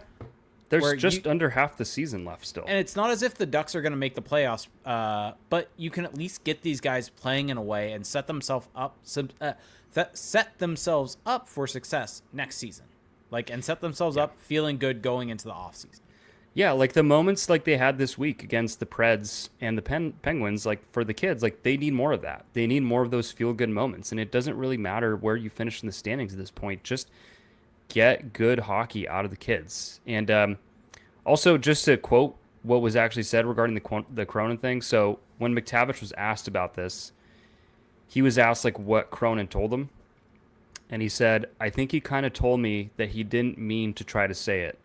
There's just under half the season left still. And it's not as if the Ducks are going to make the playoffs, but you can at least get these guys playing in a way and set themselves up for success next season. And set themselves up feeling good going into the offseason. Yeah, like the moments like they had this week against the Preds and the Penguins, like for the kids, like they need more of that. They need more of those feel-good moments. And it doesn't really matter where you finish in the standings at this point. Just get good hockey out of the kids. And also, just to quote what was actually said regarding the Cronin thing. So when McTavish was asked about this, he was asked like what Cronin told him. And he said, I think he kind of told me that he didn't mean to try to say it.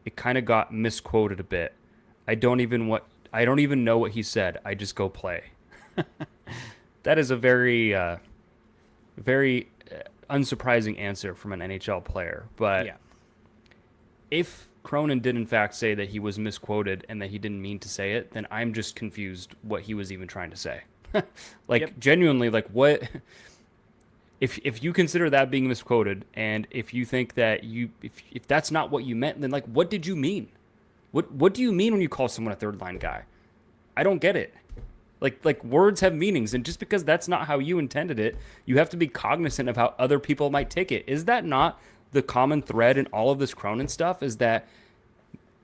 It kind of got misquoted a bit. I don't even know what he said. I just go play. That is a very, very unsurprising answer from an NHL player. But if Cronin did in fact say that he was misquoted and that he didn't mean to say it, then I'm just confused what he was even trying to say. Genuinely, like what? If you consider that being misquoted, and if you think that if that's not what you meant, then like what did you mean? What do you mean when you call someone a third line guy? I don't get it. Like words have meanings, and just because that's not how you intended it, you have to be cognizant of how other people might take it. Is that not the common thread in all of this Cronin stuff? Is that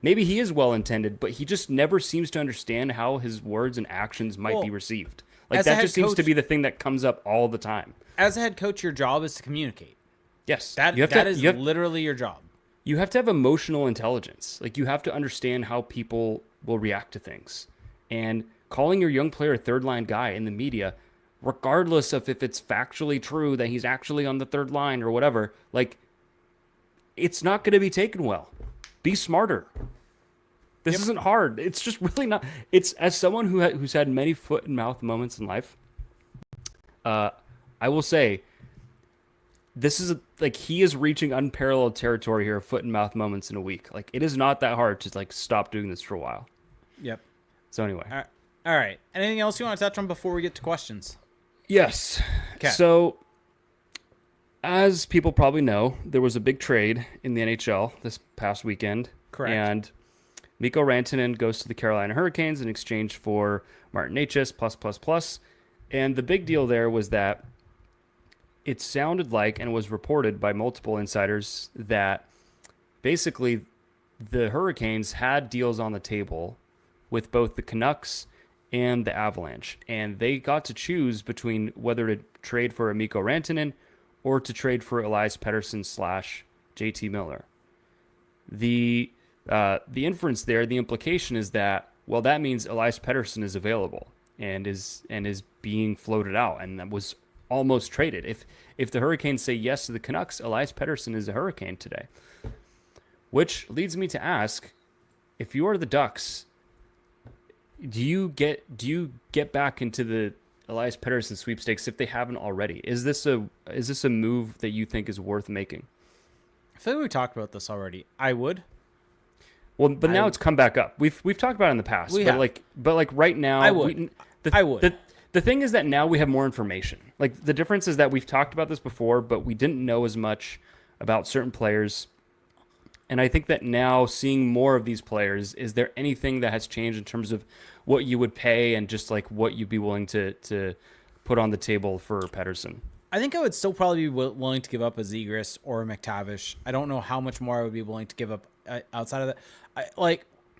maybe he is well intended, but he just never seems to understand how his words and actions might be received. Like As a that head just seems to coach- be the thing that comes up all the time. As a head coach, your job is to communicate. Yes, That is literally your job. you have to have emotional intelligence. Like you have to understand how people will react to things. And calling your young player a third line guy in the media, regardless of if it's factually true that he's actually on the third line or whatever, like it's not going to be taken well. Be smarter. This isn't hard. It's just really not. It's as someone who's had many foot and mouth moments in life. I will say, this is like he is reaching unparalleled territory here of foot and mouth moments in a week. Like it is not that hard to like stop doing this for a while. Yep. So anyway, All right. Anything else you want to touch on before we get to questions? yes. 'Kay. So as people probably know, there was a big trade in the NHL this past weekend. Correct. And Mikko Rantanen goes to the Carolina Hurricanes in exchange for Martin Necas, +++. And the big deal there was that it sounded like, and was reported by multiple insiders, that basically the Hurricanes had deals on the table with both the Canucks and the Avalanche. And they got to choose between whether to trade for a Mikko Rantanen or to trade for Elias Pettersson / JT Miller. The inference there, the implication is that, well, that means Elias Pettersson is available and is being floated out, and that was almost traded. If the Hurricanes say yes to the Canucks, Elias Pettersson is a Hurricane today. Which leads me to ask, if you are the Ducks, do you get back into the Elias Pettersson sweepstakes if they haven't already? Is this a move that you think is worth making? I feel like we talked about this already. I would. Well, but now it's come back up. We've talked about it in the past. We but have. like right now, I would. I would. The thing is that now we have more information. Like the difference is that we've talked about this before, but we didn't know as much about certain players. And I think that now seeing more of these players, is there anything that has changed in terms of what you would pay and just like what you'd be willing to put on the table for Pettersson? I think I would still probably be willing to give up a Zegras or a McTavish. I don't know how much more I would be willing to give up outside of that.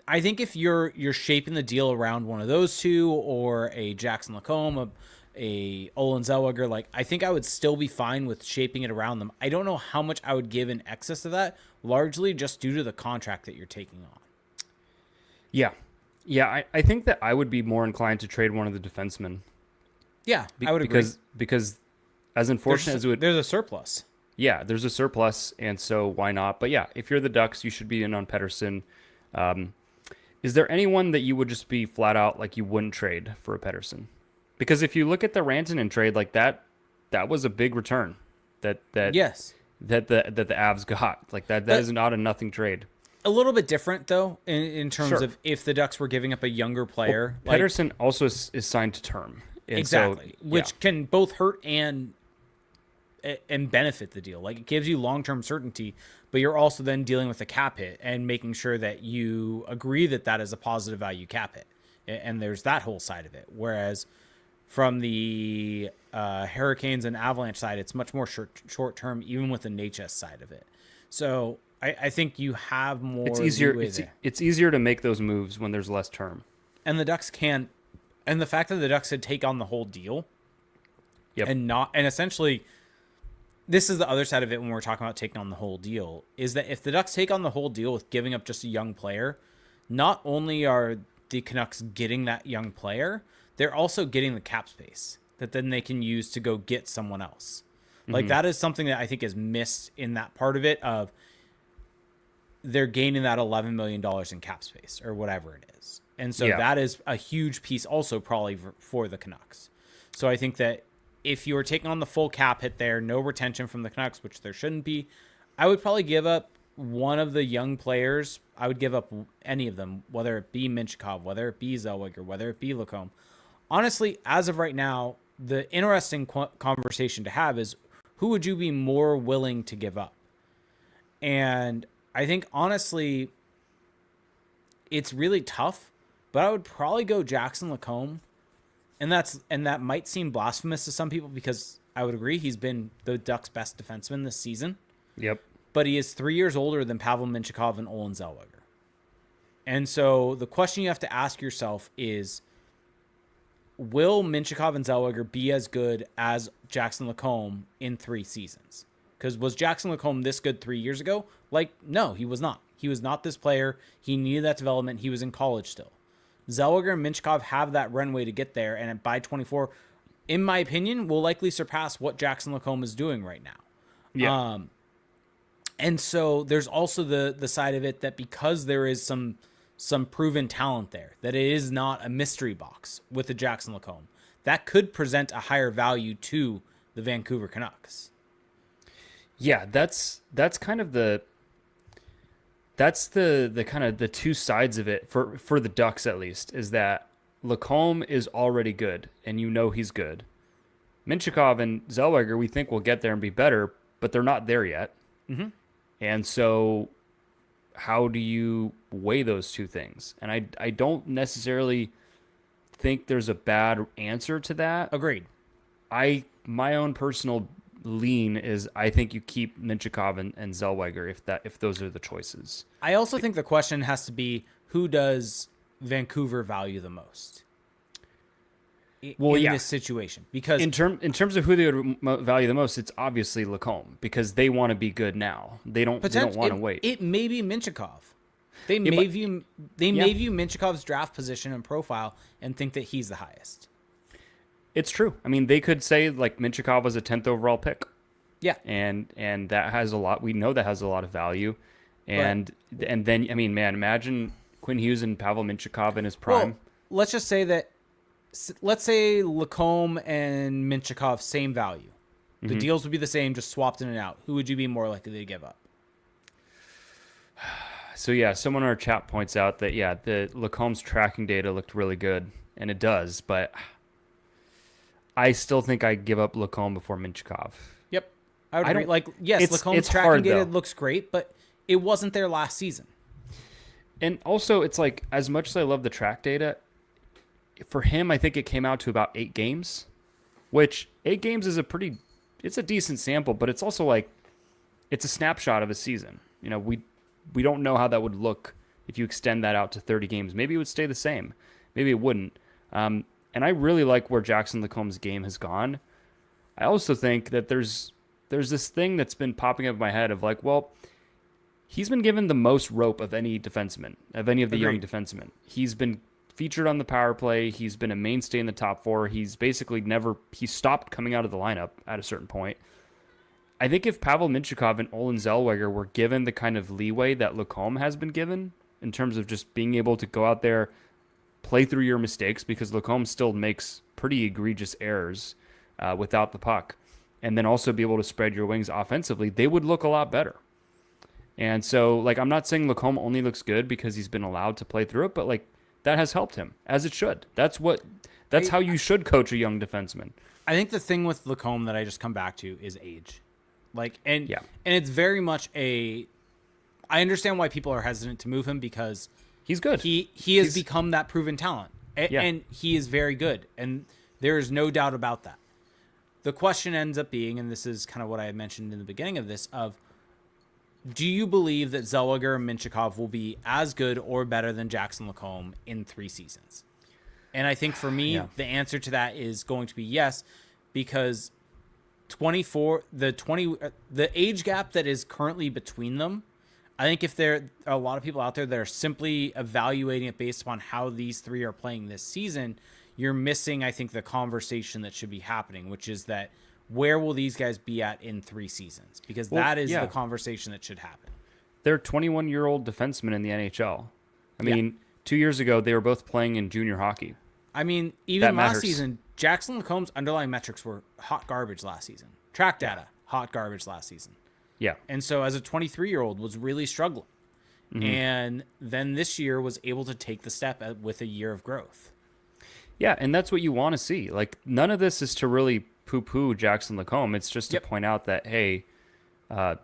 I think if you're shaping the deal around one of those two, or a Jackson Lacombe, a Olin Zellweger, like I think I would still be fine with shaping it around them. I don't know how much I would give in excess of that, largely just due to the contract that you're taking on. Yeah. I think that I would be more inclined to trade one of the defensemen. Yeah, I would agree. Because as unfortunate as it would, there's a surplus. Yeah, there's a surplus, and so why not? But yeah, if you're the Ducks, you should be in on Pettersson. Is there anyone that you would just be flat out like you wouldn't trade for a Pettersson? Because if you look at the Rantanen trade, like that was a big return Yes. that the Avs got. Like that is not a nothing trade. A little bit different though in terms Sure. of if the Ducks were giving up a younger player. Well, Pettersson also is signed to term. And exactly, so, which can both hurt and benefit the deal. Like it gives you long-term certainty, but you're also then dealing with a cap hit and making sure that you agree that that is a positive value cap hit. And there's that whole side of it. Whereas from the Hurricanes and Avalanche side, it's much more short-term, even with the Necas side of it. So I think you have more. It's easier. It's easier to make those moves when there's less term. And the Ducks can, and the fact that the Ducks could take on the whole deal, Yep. and essentially, this is the other side of it when we're talking about taking on the whole deal, is that if the Ducks take on the whole deal with giving up just a young player, not only are the Canucks getting that young player, they're also getting the cap space that then they can use to go get someone else. Like that is something that I think is missed in that part of it, of they're gaining that $11 million in cap space or whatever it is. And so that is a huge piece also probably for the Canucks. So I think that if you were taking on the full cap hit there, no retention from the Canucks, which there shouldn't be, I would probably give up one of the young players. I would give up any of them, whether it be Minchikov, whether it be Zellweger, whether it be Lacombe. Honestly, as of right now, the interesting conversation to have is who would you be more willing to give up? And I think, honestly, it's really tough, but I would probably go Jackson Lacombe. And that might seem blasphemous to some people because I would agree he's been the Ducks' best defenseman this season. Yep. But he is 3 years older than Pavel Minchikov and Olin Zellweger. And so the question you have to ask yourself is, will Minchikov and Zellweger be as good as Jackson Lacombe in 3 seasons? Because was Jackson Lacombe this good 3 years ago? Like, no, he was not. He was not this player. He needed that development. He was in college still. Zellweger and Minchikov have that runway to get there, and by 24, in my opinion, will likely surpass what Jackson Lacombe is doing right now. Yeah. And so there's also the side of it that because there is some proven talent there, that it is not a mystery box with the Jackson Lacombe, that could present a higher value to the Vancouver Canucks. Yeah, that's kind of the kind of the two sides of it for the Ducks, at least, is that Lacombe is already good, and you know he's good. Minchikov and Zellweger, we think will get there and be better, but they're not there yet. Mm-hmm. And so how do you weigh those two things? And I don't necessarily think there's a bad answer to that. Agreed. My own personal lean is I think you keep Minchikov and Zellweger if those are the choices. I also think the question has to be, who does Vancouver value the most in this situation? Because in terms of who they would value the most, it's obviously Lacombe, because they want to be good now. They don't want to wait. It may be Minchikov. They may view Minchikov's draft position and profile and think that he's the highest. It's true. I mean, they could say like Minchikov was a 10th overall pick. Yeah. And that has a lot. We know that has a lot of value. And then, I mean, man, imagine Quinn Hughes and Pavel Minchikov in his prime. Well, let's just say that, let's say Lacombe and Minchikov, same value. The deals would be the same, just swapped in and out. Who would you be more likely to give up? So, yeah, someone in our chat points out that, yeah, the Lacombe's tracking data looked really good, and it does, but I still think I'd give up Lacombe before Minchikov. Yep. I would agree. Like, yes, Lacombe's tracking data looks great, but it wasn't there last season. And also, it's like, as much as I love the track data, for him, I think it came out to about 8 games, which 8 games is it's a decent sample, but it's also like, it's a snapshot of a season. You know, we don't know how that would look if you extend that out to 30 games. Maybe it would stay the same. Maybe it wouldn't. And I really like where Jackson Lacombe's game has gone. I also think that there's this thing that's been popping up in my head of like, well, he's been given the most rope of any defenseman, of any of the young defensemen. He's been featured on the power play. He's been a mainstay in the top 4. He's basically he stopped coming out of the lineup at a certain point. I think if Pavel Minchikov and Olen Zellweger were given the kind of leeway that Lacombe has been given in terms of just being able to go out there, play through your mistakes, because Lacombe still makes pretty egregious errors without the puck, and then also be able to spread your wings offensively, they would look a lot better. And so, like, I'm not saying Lacombe only looks good because he's been allowed to play through it, but like that has helped him, as it should. That's how you should coach a young defenseman. I think the thing with Lacombe that I just come back to is age. Like, and it's very much I understand why people are hesitant to move him, because he's good. He has become that proven talent, and he is very good, and there is no doubt about that. The question ends up being, and this is kind of what I mentioned in the beginning of this, of do you believe that Zellweger and Minchikov will be as good or better than Jackson Lacombe in 3 seasons? And I think for me, the answer to that is going to be yes, because the age gap that is currently between them, I think if there are a lot of people out there that are simply evaluating it based upon how these 3 are playing this season, you're missing, I think, the conversation that should be happening, which is that where will these guys be at in 3 seasons? Because that is the conversation that should happen. They're 21-year-old defensemen in the NHL. I mean, 2 years ago, they were both playing in junior hockey. I mean, even last season, Jackson Lacombe's underlying metrics were hot garbage last season. Track data, hot garbage last season. Yeah. And so as a 23-year-old was really struggling. Mm-hmm. And then this year was able to take the step with a year of growth. Yeah, and that's what you want to see. Like, none of this is to really poo-poo Jackson Lacombe. It's just to point out that, hey,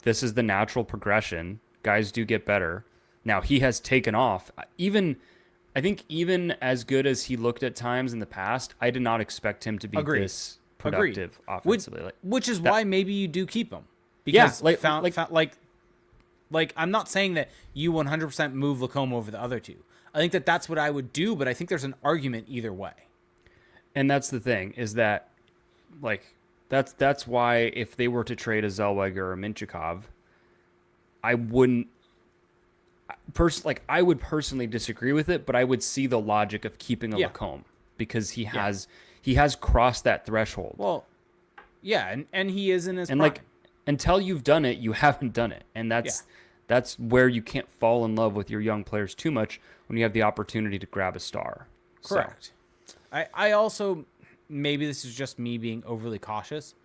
this is the natural progression. Guys do get better. Now, he has taken off. I think even as good as he looked at times in the past, I did not expect him to be this productive offensively. Which is why maybe you do keep him. Because I'm not saying that you 100% move Lacombe over the other two. I think that's what I would do, but I think there's an argument either way. And that's the thing is that, like, that's why if they were to trade a Zellweger or a Minchikov, I wouldn't I would personally disagree with it, but I would see the logic of keeping a Yeah. Lacombe because Yeah. he has crossed that threshold. Well, yeah, and he is in his And prime. like until you've done it, you haven't done it. And Yeah. that's where you can't fall in love with your young players too much when you have the opportunity to grab a star. So, Correct. I also, maybe this is just me being overly cautious.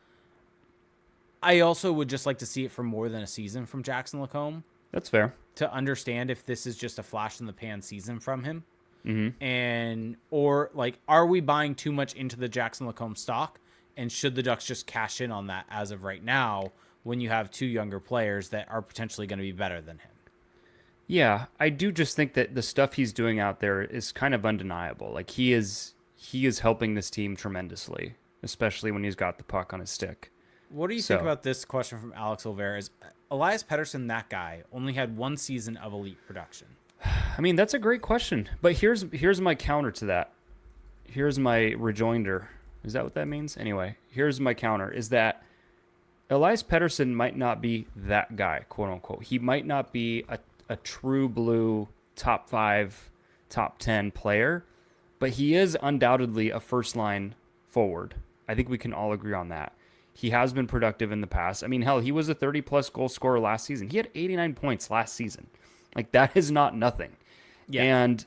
I also would just like to see it for more than a season from Jackson Lacombe that's fair. to understand if this is just a flash in the pan season from him. Mm-hmm. And, or like, are we buying too much into the Jackson Lacombe stock? And should the Ducks just cash in on that as of right now when you have two younger players that are potentially going to be better than him? Yeah, I do just think that the stuff he's doing out there is kind of undeniable. Like he is helping this team tremendously, especially when he's got the puck on his stick. What do you think about this question from Alex Olvera? Is Elias Pettersson that guy? Only had one season of elite production. I mean, that's a great question. But here's my counter to that. Here's my rejoinder. Is that what that means? Anyway, here's my counter is that Elias Pettersson might not be that guy, quote unquote. He might not be a true blue top 5, top 10 player, but he is undoubtedly a first line forward. I think we can all agree on that. He has been productive in the past. I mean, hell, he was a 30-plus goal scorer last season. He had 89 points last season. Like, that is not nothing. Yeah. And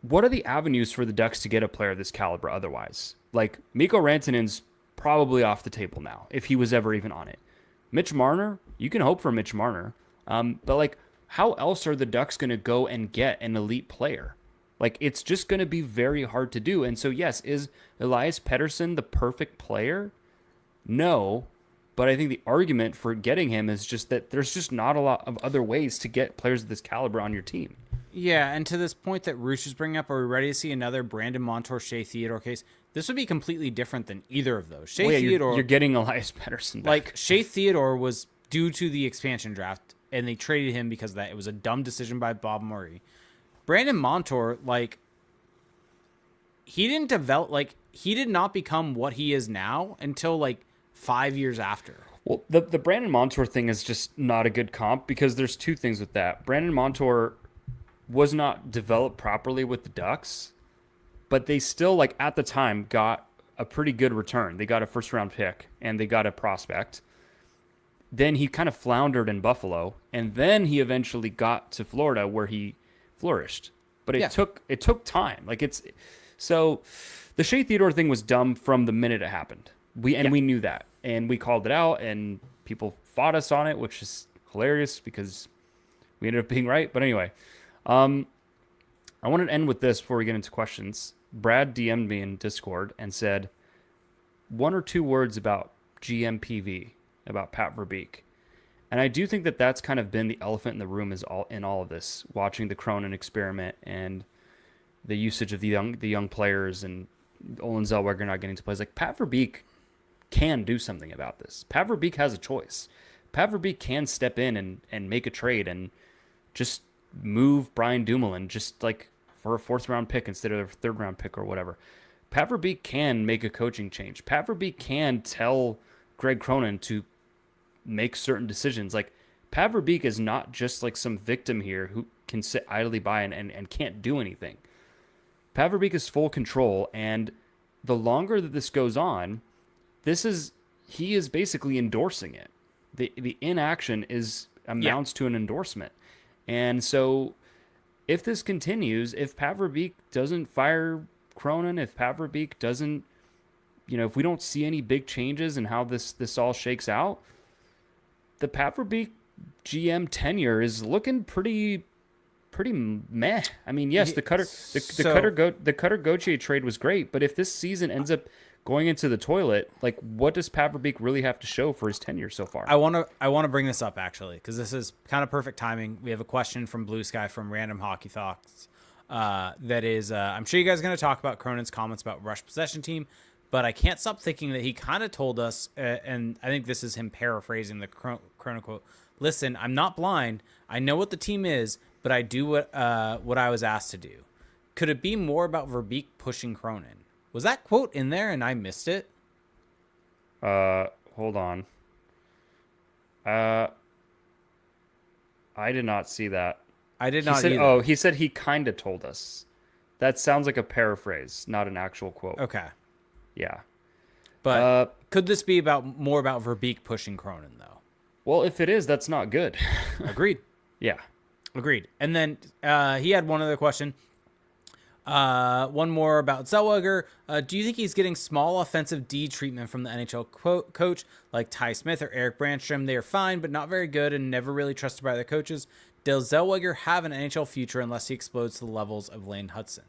what are the avenues for the Ducks to get a player of this caliber otherwise? Like, Mikko Rantanen's probably off the table now, if he was ever even on it. Mitch Marner, you can hope for Mitch Marner. But, like, how else are the Ducks going to go and get an elite player? Like, it's just going to be very hard to do. And so, yes, is Elias Pettersson the perfect player? No, but I think the argument for getting him is just that there's just not a lot of other ways to get players of this caliber on your team. Yeah, and to this point that Roosh is bringing up, are we ready to see another Brandon Montour, Shea Theodore case? This would be completely different than either of those. Shea Theodore, you're getting Elias Pettersson back. like Shea Theodore was due to the expansion draft, and they traded him because of that. It was a dumb decision by Bob Murray. Brandon Montour, like, he didn't develop, like, he did not become what he is now until, like, 5 years after. Well, the Brandon Montour thing is just not a good comp because there's two things with that. Brandon Montour was not developed properly with the Ducks, but they still, like, at the time, got a pretty good return. They got a first-round pick, and they got a prospect. Then he kind of floundered in Buffalo, and then he eventually got to Florida where he flourished. But it took time. Like, so the Shea Theodore thing was dumb from the minute it happened. We knew that, and we called it out, and people fought us on it, which is hilarious because we ended up being right. But anyway, I wanted to end with this before we get into questions. Brad DM'd me in Discord and said 1 or 2 words about GMPV, about Pat Verbeek. And I do think that that's kind of been the elephant in the room in all of this, watching the Cronin experiment and the usage of the young players and Olin Zellweger not getting to play. Like, Pat Verbeek can do something about this. Pat Verbeek has a choice. Pat Verbeek can step in and make a trade and just move Brian Dumoulin just like for a 4th-round pick instead of a 3rd-round pick or whatever. Pat Verbeek can make a coaching change. Pat Verbeek can tell Greg Cronin to make certain decisions. Like, Pat Verbeek is not just like some victim here who can sit idly by and can't do anything. Pat Verbeek is full control, and the longer that this goes on, he is basically endorsing it. The inaction amounts to an endorsement. And so if this continues, if Pat Verbeek doesn't fire Cronin, if Pat Verbeek doesn't, if we don't see any big changes in how this all shakes out, the Pat Verbeek GM tenure is looking pretty meh. I mean, yes, the Cutter Gauthier trade was great, but if this season ends up going into the toilet, like, what does Pat Verbeek really have to show for his tenure so far? I want to bring this up actually because this is kind of perfect timing. We have a question from Blue Sky from Random Hockey Thoughts. That is, I'm sure you guys are going to talk about Cronin's comments about rush possession team, but I can't stop thinking that he kind of told us, and I think this is him paraphrasing the Cronin quote. Listen, I'm not blind. I know what the team is, but I do what I was asked to do. Could it be more about Verbeek pushing Cronin? Was that quote in there and I missed it? Hold on. Uh, I did not see that. I did He not said, either. "Oh, he said he kind of told us." That sounds like a paraphrase, not an actual quote. Okay. Yeah. But could this be more about Verbeek pushing Cronin, though? Well, if it is, that's not good. Agreed. Yeah. Agreed. And then he had one other question. One more about Zellweger. Do you think he's getting small offensive D treatment from the NHL coach like Ty Smith or Eric Brandstrom? They are fine, but not very good and never really trusted by their coaches. Does Zellweger have an NHL future unless he explodes to the levels of Lane Hudson?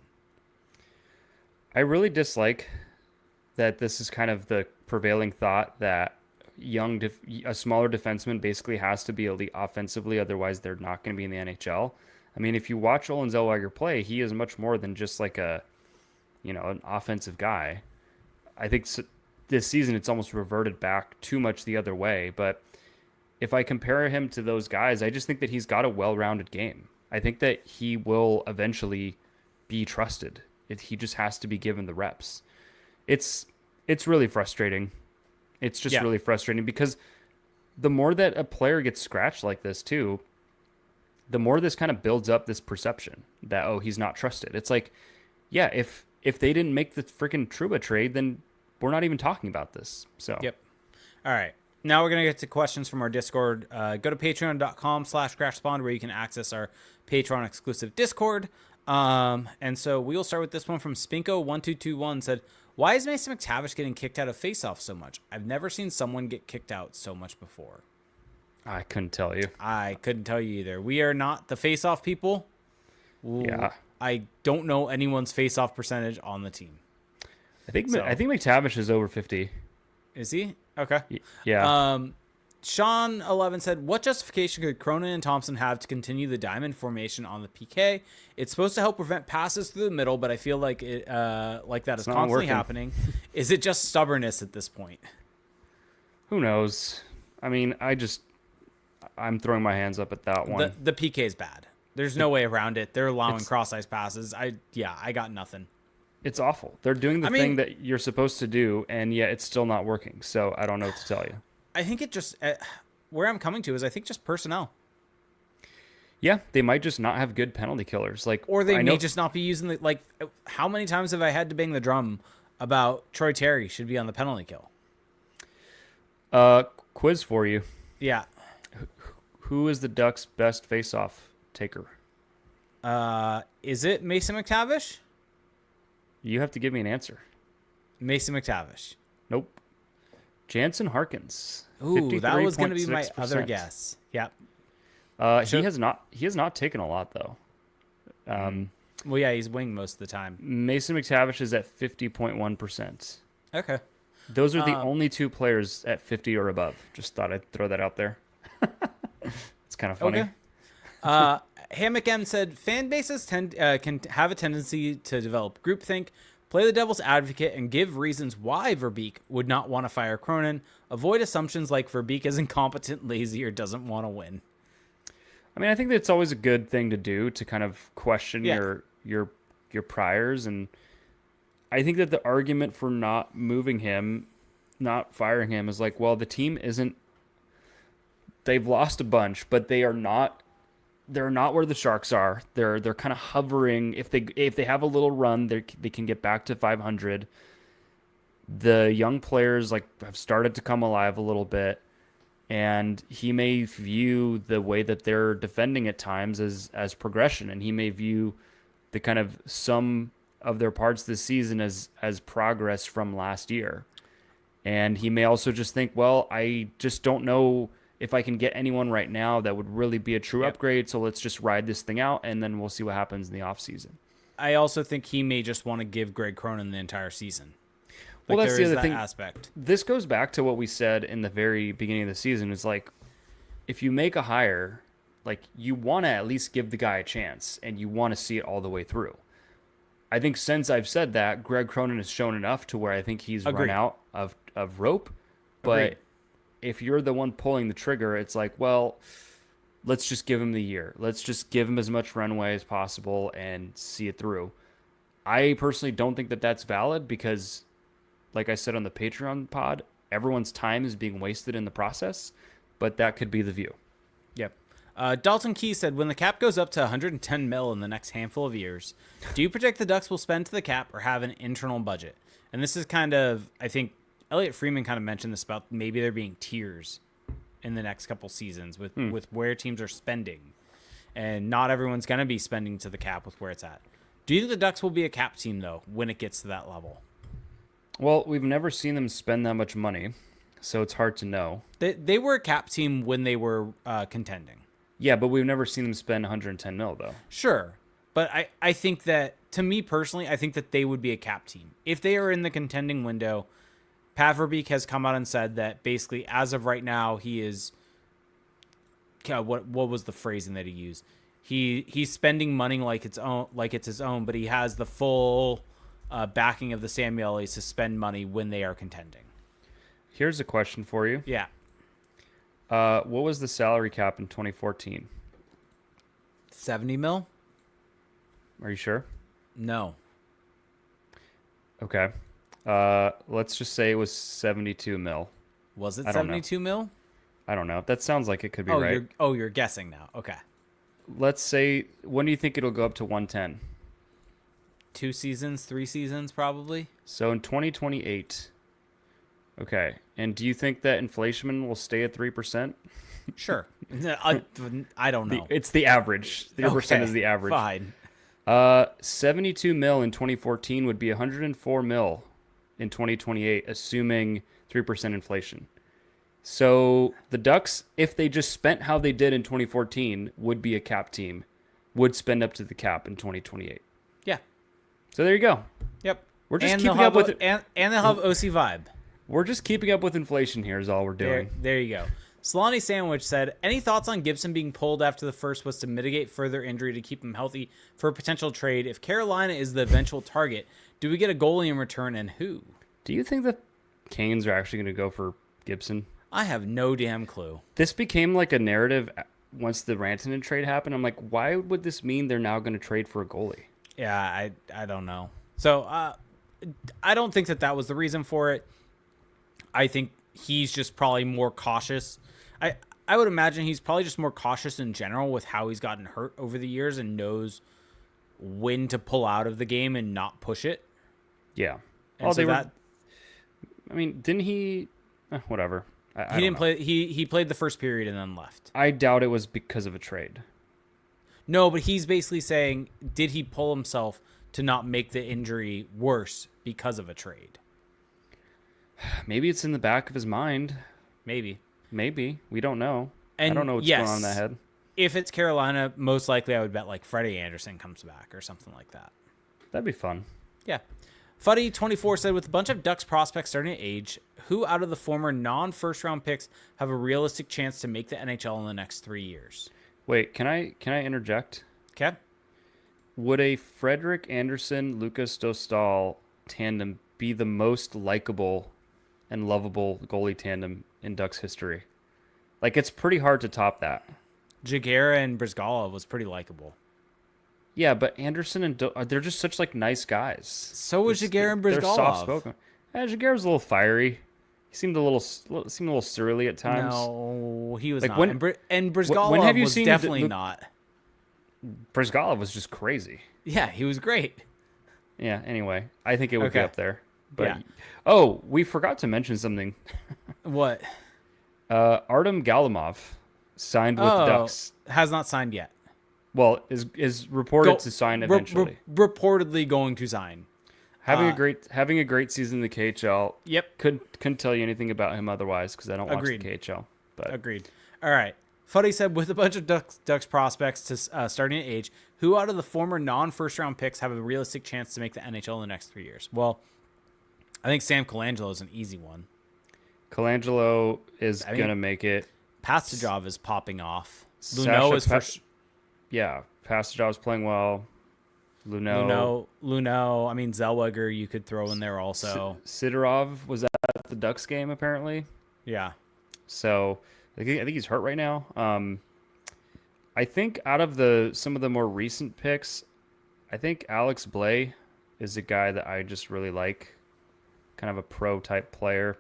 I really dislike that this is kind of the prevailing thought that a smaller defenseman basically has to be elite offensively, otherwise they're not going to be in the NHL. I mean, if you watch Olen Zellweger play, he is much more than just like an offensive guy. I think this season it's almost reverted back too much the other way. But if I compare him to those guys, I just think that he's got a well-rounded game. I think that he will eventually be trusted. He just has to be given the reps. It's really frustrating. It's just really frustrating because the more that a player gets scratched like this too, the more this kind of builds up this perception that, oh, he's not trusted. It's like, yeah, if they didn't make the freaking Trouba trade, then we're not even talking about this. So Yep. All right. Now we're going to get to questions from our Discord. Go to patreon.com/crashspawn where you can access our Patreon exclusive Discord. And so we'll start with this one from Spinko1221 said, why is Mason McTavish getting kicked out of faceoff so much? I've never seen someone get kicked out so much before. I couldn't tell you. I couldn't tell you either. We are not the face-off people. Yeah. I don't know anyone's face-off percentage on the team. I think McTavish is over 50. Is he? Okay. Yeah. Sean 11 said, what justification could Cronin and Thompson have to continue the diamond formation on the PK? It's supposed to help prevent passes through the middle, but I feel like it that is constantly happening. Is it just stubbornness at this point? Who knows? I mean, I'm throwing my hands up at that one. The PK is bad. There's no way around it. They're allowing cross-ice passes. I got nothing. It's awful. They're doing the thing that you're supposed to do, and yet it's still not working. So I don't know what to tell you. I think it just where I'm coming to is I think just personnel. Yeah, they might just not have good penalty killers. Or they may just not be using the how many times have I had to bang the drum about Troy Terry should be on the penalty kill? Quiz for you. Yeah. Who is the Ducks' best face-off taker? Is it Mason McTavish? You have to give me an answer. Mason McTavish. Nope. Jansen Harkins. Ooh, that was going to be my other guess. Yep. He has not taken a lot though. Well, yeah, he's winged most of the time. Mason McTavish is at 50.1%. Okay. Those are the only two players at 50 or above. Just thought I'd throw that out there. It's kind of funny. Okay. Hammock M said, fan bases can have a tendency to develop groupthink, play the devil's advocate, and give reasons why Verbeek would not want to fire Cronin. Avoid assumptions like Verbeek is incompetent, lazy, or doesn't want to win. I mean, I think that's always a good thing to do, to kind of question your priors. And I think that the argument for not moving him, not firing him, is like, well, the team isn't. They've lost a bunch, but they're not where the Sharks are. They're kind of hovering. If they have a little run, they can get back to 500. The young players have started to come alive a little bit, and he may view the way that they're defending at times as progression, and he may view the kind of sum of their parts this season as progress from last year. And he may also just think, well, I just don't know if I can get anyone right now that would really be a true upgrade, so let's just ride this thing out, and then we'll see what happens in the offseason. I also think he may just want to give Greg Cronin the entire season. Well, that's the other thing. Aspect. This goes back to what we said in the very beginning of the season. Is if you make a hire, you want to at least give the guy a chance, and you want to see it all the way through. I think since I've said that, Greg Cronin has shown enough to where I think he's run out of rope. But Agreed. If you're the one pulling the trigger, it's well, let's just give him the year. Let's just give him as much runway as possible and see it through. I personally don't think that that's valid because, like I said on the Patreon pod, everyone's time is being wasted in the process, but that could be the view. Yep. Dalton Key said, when the cap goes up to 110 mil in the next handful of years, do you project the Ducks will spend to the cap or have an internal budget? And this is kind of, I think, Elliot Freeman kind of mentioned this about maybe there being tiers in the next couple seasons with where teams are spending. And not everyone's going to be spending to the cap with where it's at. Do you think the Ducks will be a cap team, though, when it gets to that level? Well, we've never seen them spend that much money, so it's hard to know. They were a cap team when they were contending. Yeah, but we've never seen them spend 110 mil, though. Sure. But I think that, to me personally, I think that they would be a cap team. If they are in the contending window, Pat Verbeek has come out and said that basically, as of right now, he is... what was the phrasing that he used? He's spending money like it's his own, but he has the full backing of the Samuelis to spend money when they are contending. Here's a question for you. Yeah. What was the salary cap in 2014? 70 mil? Are you sure? No. Okay. Let's just say it was 72 mil. Was it I don't 72 mil? I don't know. That sounds like it could be Oh, right. you're guessing now. Okay. Let's say, when do you think it'll go up to 110? 2 seasons, 3 seasons, probably. So in 2028. Okay. And do you think that inflation will stay at 3%? Sure. I don't know. It's the average. 3% is the average. Fine. 72 mil in 2014 would be 104 mil in 2028, assuming 3% inflation. So the Ducks, if they just spent how they did in 2014, would be a cap team, would spend up to the cap in 2028. Yeah. So there you go. Yep. We're just and keeping up with it. And they'll have OC vibe. We're just keeping up with inflation here is all we're doing. There you go. Salani Sandwich said, any thoughts on Gibson being pulled after the first was to mitigate further injury to keep him healthy for a potential trade? If Carolina is the eventual target, do we get a goalie in return and who? Do you think the Canes are actually going to go for Gibson? I have no damn clue. This became like a narrative once the Rantanen trade happened. I'm like, why would this mean they're now going to trade for a goalie? Yeah, I don't know. So I don't think that was the reason for it. I think he's just probably more cautious. I would imagine he's probably just more cautious in general with how he's gotten hurt over the years and knows when to pull out of the game and not push it. Yeah. And I mean, didn't he? Whatever. He didn't play. He played the first period and then left. I doubt it was because of a trade. No, but he's basically saying, did he pull himself to not make the injury worse because of a trade? Maybe it's in the back of his mind. Maybe. We don't know. And I don't know what's going on in that head. If it's Carolina, most likely I would bet like Freddie Anderson comes back or something like that. That'd be fun. Yeah. Fuddy24 said, with a bunch of Ducks prospects starting to age, who out of the former non-first round picks have a realistic chance to make the NHL in the next 3 years? Wait, can I interject? Okay. Would a Frederick Anderson, Lucas Dostal tandem be the most likable and lovable goalie tandem in Ducks history? Like, it's pretty hard to top that. Jaguar and Brizgalov was pretty likable. Yeah, but Anderson and they're just such like nice guys. So was Jaguar and Brizgalov. They're soft spoken. Jaguar was a little fiery. He seemed a little surly at times. No, he was like not. When, and Brizgalov when have you was seen definitely not. Brizgalov was just crazy. Yeah, he was great. Yeah. Anyway, I think it would be up there. But yeah. Oh, we forgot to mention something. What? Artem Galimov signed with the Ducks. Has not signed yet. Well, is reported to sign eventually. Reportedly going to sign. Having a great season in the KHL. Yep. Couldn't tell you anything about him otherwise because I don't watch Agreed. the KHL. But Agreed. All right. Fuddy said, with a bunch of Ducks prospects to starting at age, who out of the former non-first round picks have a realistic chance to make the NHL in the next 3 years? Well, I think Sam Colangelo is an easy one. Colangelo is going to make it. Pastujov is popping off. Luneau is Yeah, Pastujov's playing well. Luneau. I mean, Zellweger you could throw in there also. Sidorov was at the Ducks game, apparently. Yeah. So I think he's hurt right now. I think out of some of the more recent picks, I think Alex Blais is a guy that I just really like, kind of a pro type player.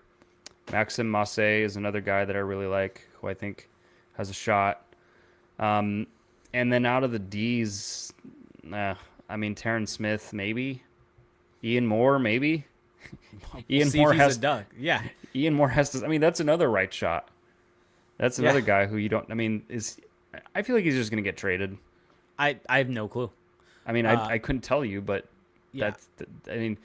Maxim Massé is another guy that I really like, who I think has a shot. Um, and then out of the D's, I mean, Terrence Smith, maybe. Ian Moore, maybe. We'll see if he's a Doug. Yeah. Ian Moore has to. I mean, that's another right shot. That's another guy who you don't. I mean, I feel like he's just going to get traded. I have no clue. I mean, I couldn't tell you, but that's. I mean,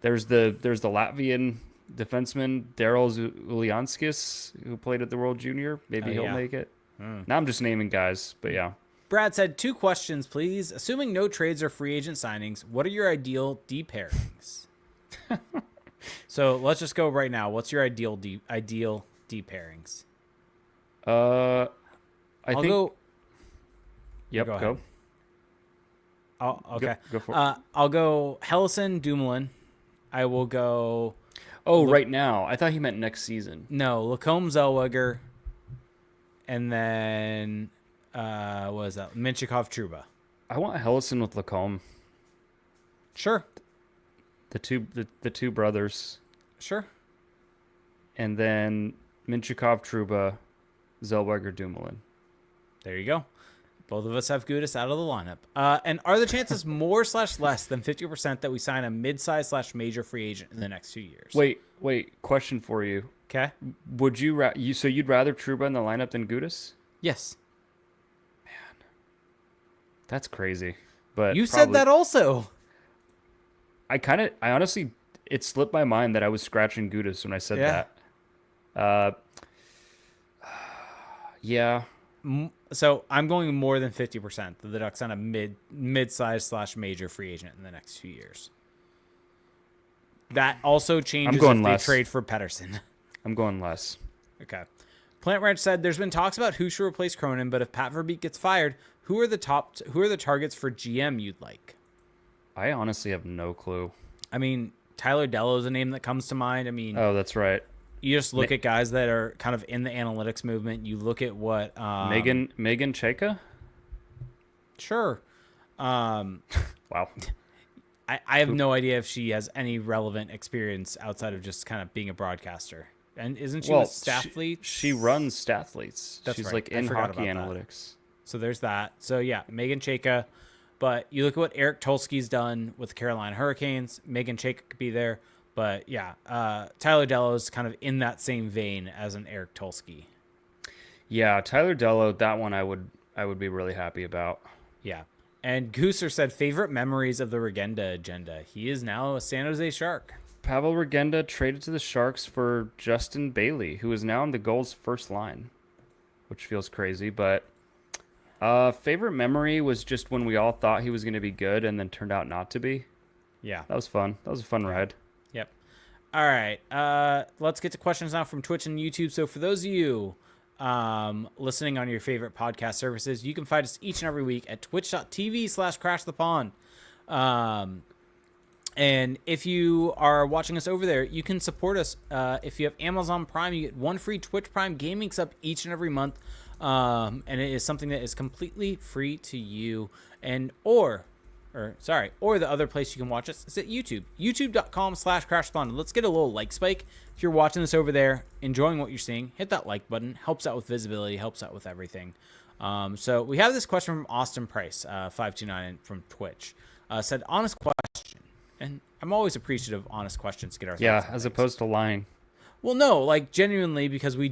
there's the Latvian defenseman Daryl Ulyanskis who played at the World Junior. Maybe he'll make it. Now I'm just naming guys, but yeah. Brad said 2 questions, please. Assuming no trades or free agent signings, what are your ideal D pairings? So let's just go right now. What's your ideal D pairings? I think. Go. Yep. Go. Okay. Go for it. I'll go Hellison, Dumoulin. I will go. Oh, right now. I thought he meant next season. No, Lacombe, Zellweger, and then what is that? Minchikov, Trouba. I want Hellison with Lacombe. Sure. The two brothers. Sure. And then Minchikov, Trouba, Zellweger, Dumoulin. There you go. Both of us have Gudis out of the lineup. And are the chances more / less than 50% that we sign a mid-size / major free agent in the next 2 years? Wait. Question for you. Okay. Would so you'd rather Trouba in the lineup than Gudis? Yes. Man, that's crazy. But you said that also. I honestly, it slipped my mind that I was scratching Gudis when I said that. Yeah. So I'm going more than 50% that the Ducks on a mid-size / major free agent in the next 2 years. That also changes if they trade for Pettersson. I'm going less. Okay. Plant Ranch said there's been talks about who should replace Cronin, but if Pat Verbeek gets fired, who are the targets for GM you'd like? I honestly have no clue. I mean, Tyler Dello is a name that comes to mind. I mean, oh, that's right. You just look at guys that are kind of in the analytics movement. You look at what Megan Chayka? Sure. Wow. I have no idea if she has any relevant experience outside of just kind of being a broadcaster. And isn't she with Stathletes? She runs Stathletes. That's She's right. like in hockey analytics. So there's that. So yeah, Megan Chayka. But you look at what Eric Tulsky's done with the Carolina Hurricanes. Megan Chayka could be there. But yeah, Tyler Dello is kind of in that same vein as an Eric Tulsky. Yeah, Tyler Dello, that one I would be really happy about. Yeah. And Gooser said favorite memories of the Regenda agenda. He is now a San Jose Shark. Pavel Regenda traded to the Sharks for Justin Bailey, who is now in the Gulls' first line, which feels crazy. But favorite memory was just when we all thought he was going to be good and then turned out not to be. Yeah. That was fun. That was a fun ride. Yep. All right. Let's get to questions now from Twitch and YouTube. So for those of you listening on your favorite podcast services, you can find us each and every week at twitch.tv/crashthepond. And if you are watching us over there, you can support us. If you have Amazon Prime, you get 1 free Twitch Prime gaming sub each and every month. And it is something that is completely free to you. Or the other place you can watch us is at YouTube. YouTube.com/crashthepond. Let's get a little like spike. If you're watching this over there, enjoying what you're seeing, hit that like button. Helps out with visibility, helps out with everything. So we have this question from Austin Price, 529 from Twitch. Said, honest question. And I'm always appreciative of honest questions to get our thoughts. Yeah, as opposed to lying. Well, no, like genuinely, because we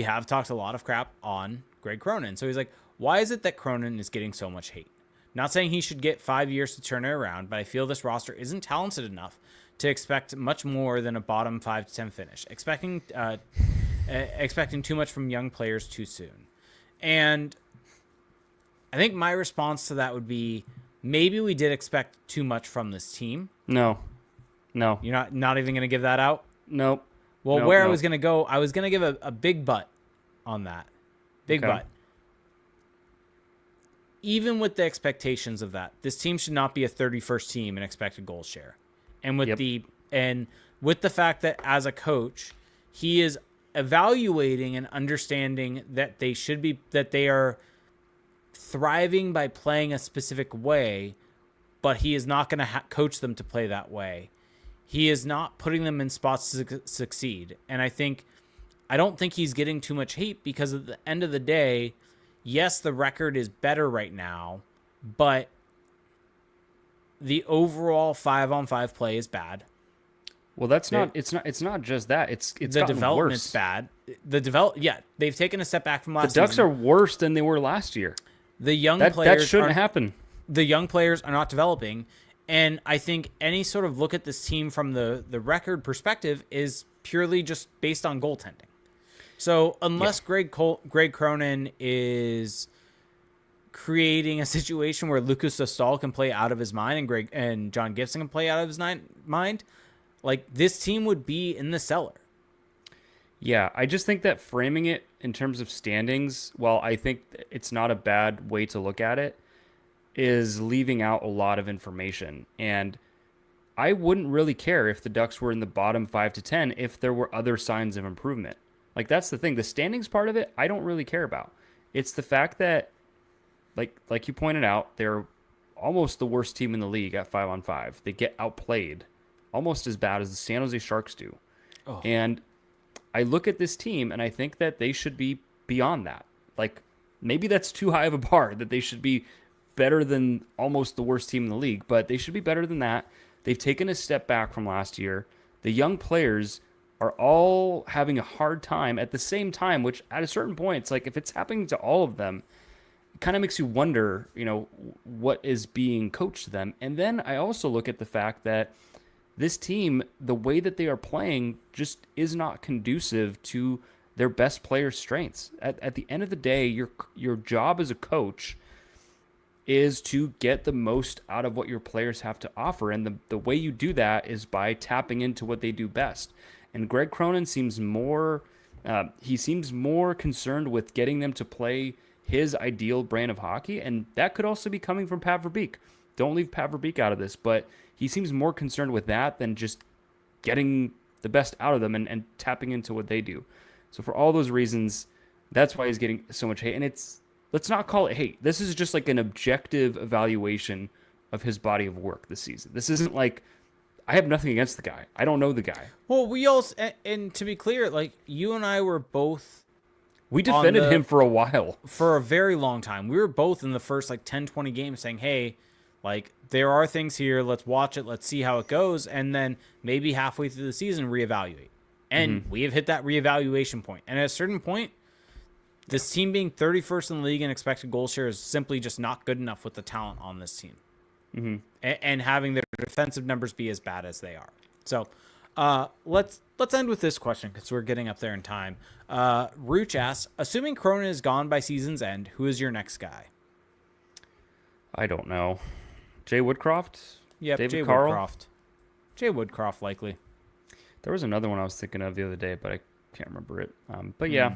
have talked a lot of crap on Greg Cronin. So he's like, why is it that Cronin is getting so much hate? Not saying he should get 5 years to turn it around, but I feel this roster isn't talented enough to expect much more than a bottom 5 to 10 finish. Expecting too much from young players too soon. And I think my response to that would be, maybe we did expect too much from this team. No. You're not even going to give that out? Nope. Well, nope, where nope. I was going to go, I was going to give a big butt on that. Big butt. Even with the expectations of that, this team should not be a 31st team in expected goal share. And with with the fact that as a coach, he is evaluating and understanding that they are thriving by playing a specific way, but he is not going to coach them to play that way. He is not putting them in spots to succeed. And I don't think he's getting too much hate because at the end of the day, yes, the record is better right now, but the overall 5-on-5 play is bad. Well, it's not just that. It's The gotten development's worse. bad. They've taken a step back from last The Ducks season. are worse than they were last year. The young That players shouldn't happen. The young players are not developing, and I think any sort of look at this team from the record perspective is purely just based on goaltending. So unless Greg Cronin is creating a situation where Lucas Dostal can play out of his mind and John Gibson can play out of his mind, like this team would be in the cellar. Yeah, I just think that framing it in terms of standings, while I think it's not a bad way to look at it, is leaving out a lot of information. And I wouldn't really care if the Ducks were in the bottom 5 to 10 if there were other signs of improvement. Like, that's the thing. The standings part of it, I don't really care about. It's the fact that, like you pointed out, they're almost the worst team in the league at 5-on-5. They get outplayed almost as bad as the San Jose Sharks do. Oh. And I look at this team and I think that they should be beyond that. Like, maybe that's too high of a bar, that they should be better than almost the worst team in the league, but they should be better than that. They've taken a step back from last year. The young players are all having a hard time at the same time, which at a certain point, it's like if it's happening to all of them, it kind of makes you wonder, what is being coached to them. And then I also look at the fact that this team, the way that they are playing, just is not conducive to their best players' strengths. At the end of the day, your job as a coach is to get the most out of what your players have to offer. And the way you do that is by tapping into what they do best. And Greg Cronin seems more concerned with getting them to play his ideal brand of hockey. And that could also be coming from Pat Verbeek. Don't leave Pat Verbeek out of this, but he seems more concerned with that than just getting the best out of them and tapping into what they do. So for all those reasons, that's why he's getting so much hate. And let's not call it hate. This is just like an objective evaluation of his body of work this season. This isn't like, I have nothing against the guy. I don't know the guy. Well, we also, and to be clear, like you and I were both. We defended him for a while. For a very long time. We were both in the first 10, 20 games saying, hey, there are things here. Let's watch it. Let's see how it goes. And then maybe halfway through the season, reevaluate. And we have hit that reevaluation point. And at a certain point, this team being 31st in the league in expected goal share is simply just not good enough with the talent on this team. Mm-hmm. And having their defensive numbers be as bad as they are. So let's end with this question because we're getting up there in time. Rooch asks, assuming Cronin is gone by season's end, who is your next guy? I don't know. Jay Woodcroft? Yep, David Jay Carl? Woodcroft. Jay Woodcroft, likely. There was another one I was thinking of the other day, but I can't remember it. But yeah,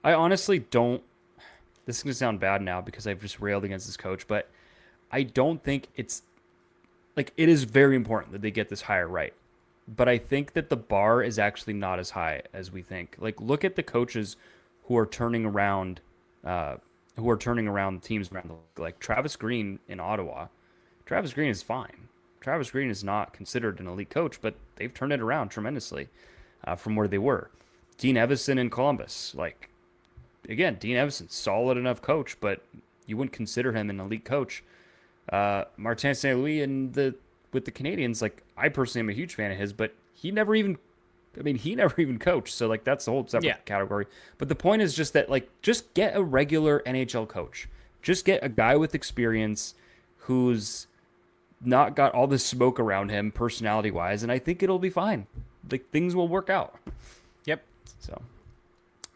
I honestly don't. This is going to sound bad now because I've just railed against this coach, but I don't think it's it is very important that they get this hire right. But I think that the bar is actually not as high as we think. Look at the coaches who are turning around, teams around the league. Like Travis Green in Ottawa. Travis Green is fine. Travis Green is not considered an elite coach, but they've turned it around tremendously from where they were. Dean Evison in Columbus. Again, Dean Evison, solid enough coach, but you wouldn't consider him an elite coach. Martin St. Louis with the Canadians, I personally am a huge fan of his, but he never even coached. So that's the whole separate category. But the point is just that just get a regular NHL coach. Just get a guy with experience who's not got all this smoke around him personality wise. And I think it'll be fine. Things will work out. Yep. So,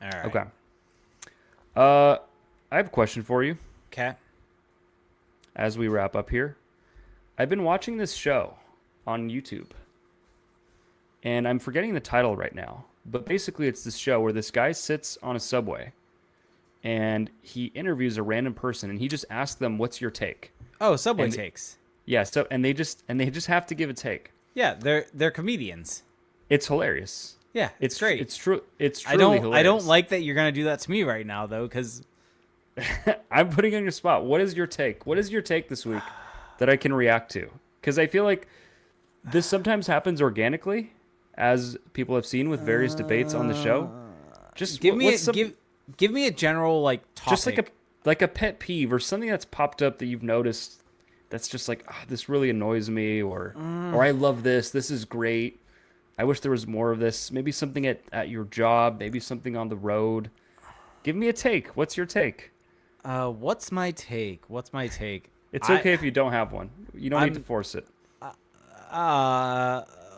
all right. Okay. I have a question for you. Okay. As we wrap up here, I've been watching this show on YouTube, and I'm forgetting the title right now, but basically it's this show where this guy sits on a subway, and he interviews a random person, and he just asks them, "What's your take?" Oh, Subway Takes. Yeah. So, and they just have to give a take. Yeah, they're comedians. It's hilarious. Yeah, it's great. It's true. It's truly hilarious. I don't like that you're gonna do that to me right now, though, because I'm putting you on your spot. What is your take? What is your take this week that I can react to. Because I feel like this sometimes happens organically, as people have seen with various debates on the show. Just Give me a general like topic. just like a pet peeve or something that's popped up that you've noticed that's just like, this really annoys me, or I love this. This is great. I wish there was more of this. Maybe something at your job, maybe something on the road. Give me a take. What's your take? What's my take? It's okay if you don't have one. You don't need to force it.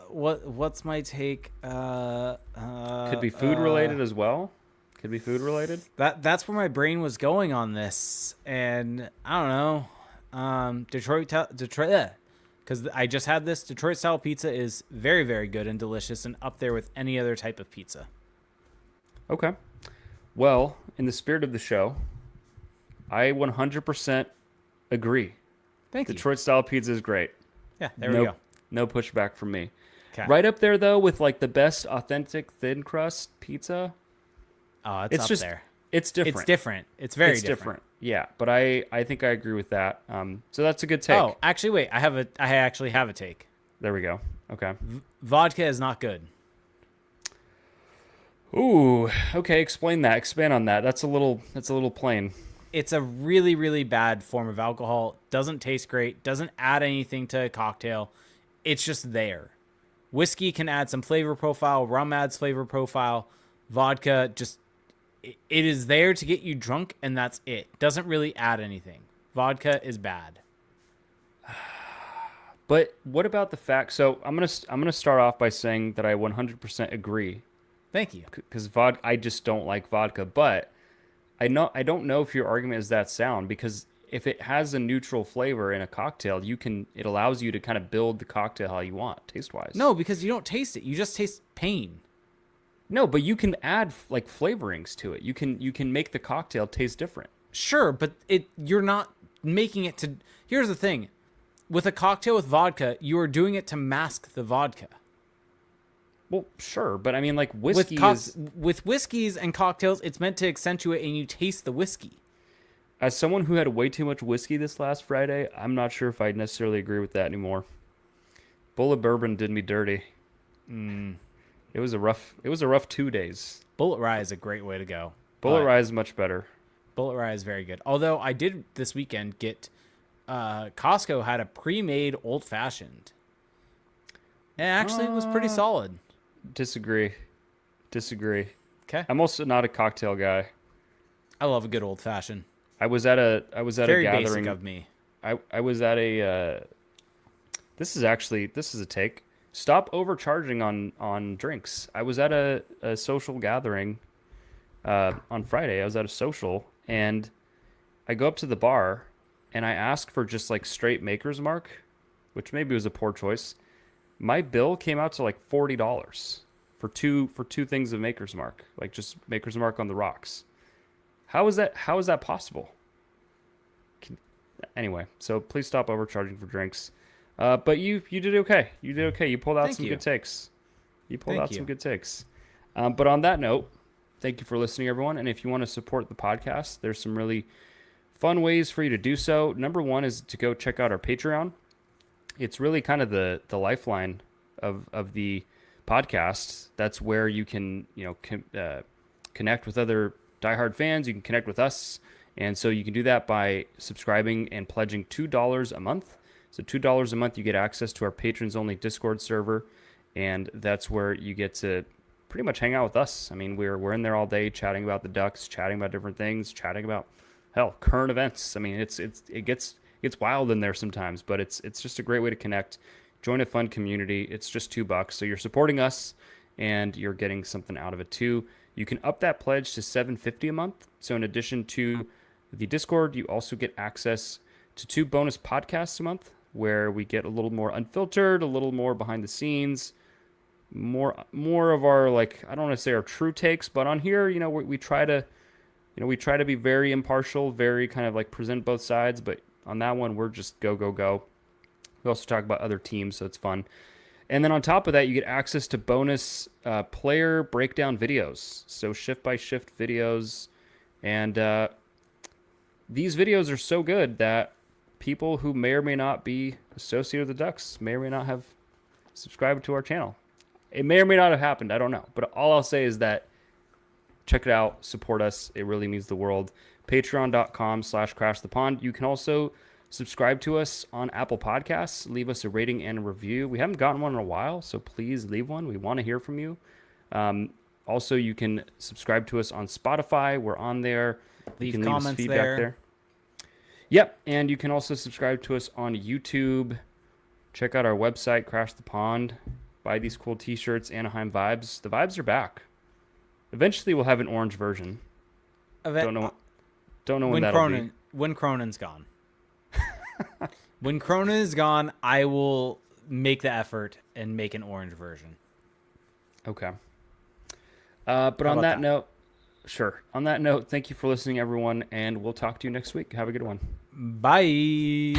What's my take? Could be food related as well. Could be food related. That's where my brain was going on this, and I don't know. Detroit, because I just had this. Detroit style pizza is very, very good and delicious, and up there with any other type of pizza. Okay. Well, in the spirit of the show, I 100% agree. Thank you. Detroit style pizza is great. Yeah, there we go. No pushback from me. Okay. Right up there though with like the best authentic thin crust pizza. Oh, it's up just there. It's different. It's different. It's very different. Yeah, but I think I agree with that. So that's a good take. Oh, actually, wait. I actually have a take. There we go. Okay. Vodka is not good. Ooh. Okay. Explain that. Expand on that. That's a little plain. It's a really, really bad form of alcohol. Doesn't taste great. Doesn't add anything to a cocktail. It's just there. Whiskey can add some flavor profile. Rum adds flavor profile. Vodka just, it is there to get you drunk, and that's it. Doesn't really add anything. Vodka is bad. But what about the fact? So I'm gonna start off by saying that I 100% agree. Thank you. Because I just don't like vodka. But I don't know if your argument is that sound, because if it has a neutral flavor in a cocktail, it allows you to kind of build the cocktail how you want, taste wise. No, because you don't taste it. You just taste pain. No, but you can add like flavorings to it. You can make the cocktail taste different. Sure, but you're not making it to. Here's the thing. With a cocktail with vodka, you are doing it to mask the vodka. Well, sure, but I mean, like whiskey with whiskeys and cocktails, it's meant to accentuate and you taste the whiskey. As someone who had way too much whiskey this last Friday, I'm not sure if I necessarily agree with that anymore. Bullet bourbon did me dirty. It was a rough 2 days. Bullet rye is a great way to go. Bullet rye is much better. Bullet rye is very good. Although I did this weekend get Costco had a pre-made old fashioned. It actually was pretty solid. Disagree. Okay. I'm also not a cocktail guy. I love a good old fashioned. I was at a Very gathering. basic of me. I was at a this is a take. Stop overcharging on drinks. I was at a social gathering on Friday. I was at a social, and I go up to the bar and I ask for just like straight Maker's Mark, which maybe was a poor choice. My bill came out to like $40 for two things of Maker's Mark, like just Maker's Mark on the rocks. How is that possible? Anyway, so please stop overcharging for drinks. But you did okay. You did okay. You pulled out some good takes. Some good takes. But on that note, thank you for listening, everyone. And if you want to support the podcast, there's some really fun ways for you to do so. Number one is to go check out our Patreon. It's really kind of the lifeline of the podcast. That's where you can connect with other diehard fans. You can connect with us, and so you can do that by subscribing and pledging $2 a month. So $2 a month, you get access to our patrons only Discord server, and that's where you get to pretty much hang out with us. I mean, we're in there all day chatting about the Ducks, chatting about different things, chatting about current events. I mean, it gets wild in there sometimes, but it's just a great way to connect. Join a fun community. It's just $2, so you're supporting us and you're getting something out of it too. You can up that pledge to $7.50 a month. So in addition to the Discord, you also get access to 2 bonus podcasts a month, where we get a little more unfiltered, a little more behind the scenes, more of our, like, I don't want to say our true takes, but on here, we try to be very impartial, very kind of like present both sides, but on that one, we're just go. We also talk about other teams, so it's fun. And then on top of that, you get access to bonus player breakdown videos. So shift by shift videos. And these videos are so good that people who may or may not be associated with the Ducks, may or may not have subscribed to our channel. It may or may not have happened. I don't know. But all I'll say is that check it out. Support us. It really means the world. Patreon.com/crashthepond. You can also subscribe to us on Apple Podcasts. Leave us a rating and a review. We haven't gotten one in a while, so please leave one. We want to hear from you. Also, you can subscribe to us on Spotify. We're on there. Leave you can comments leave us feedback there. Yep, and you can also subscribe to us on YouTube. Check out our website, Crash the Pond. Buy these cool T-shirts, Anaheim Vibes. The vibes are back. Eventually, we'll have an orange version. Don't know when that'll be. When Cronin's gone. When Cronin is gone, I will make the effort and make an orange version. Okay. But on that note, sure. On that note, thank you for listening, everyone, and we'll talk to you next week. Have a good one. Bye.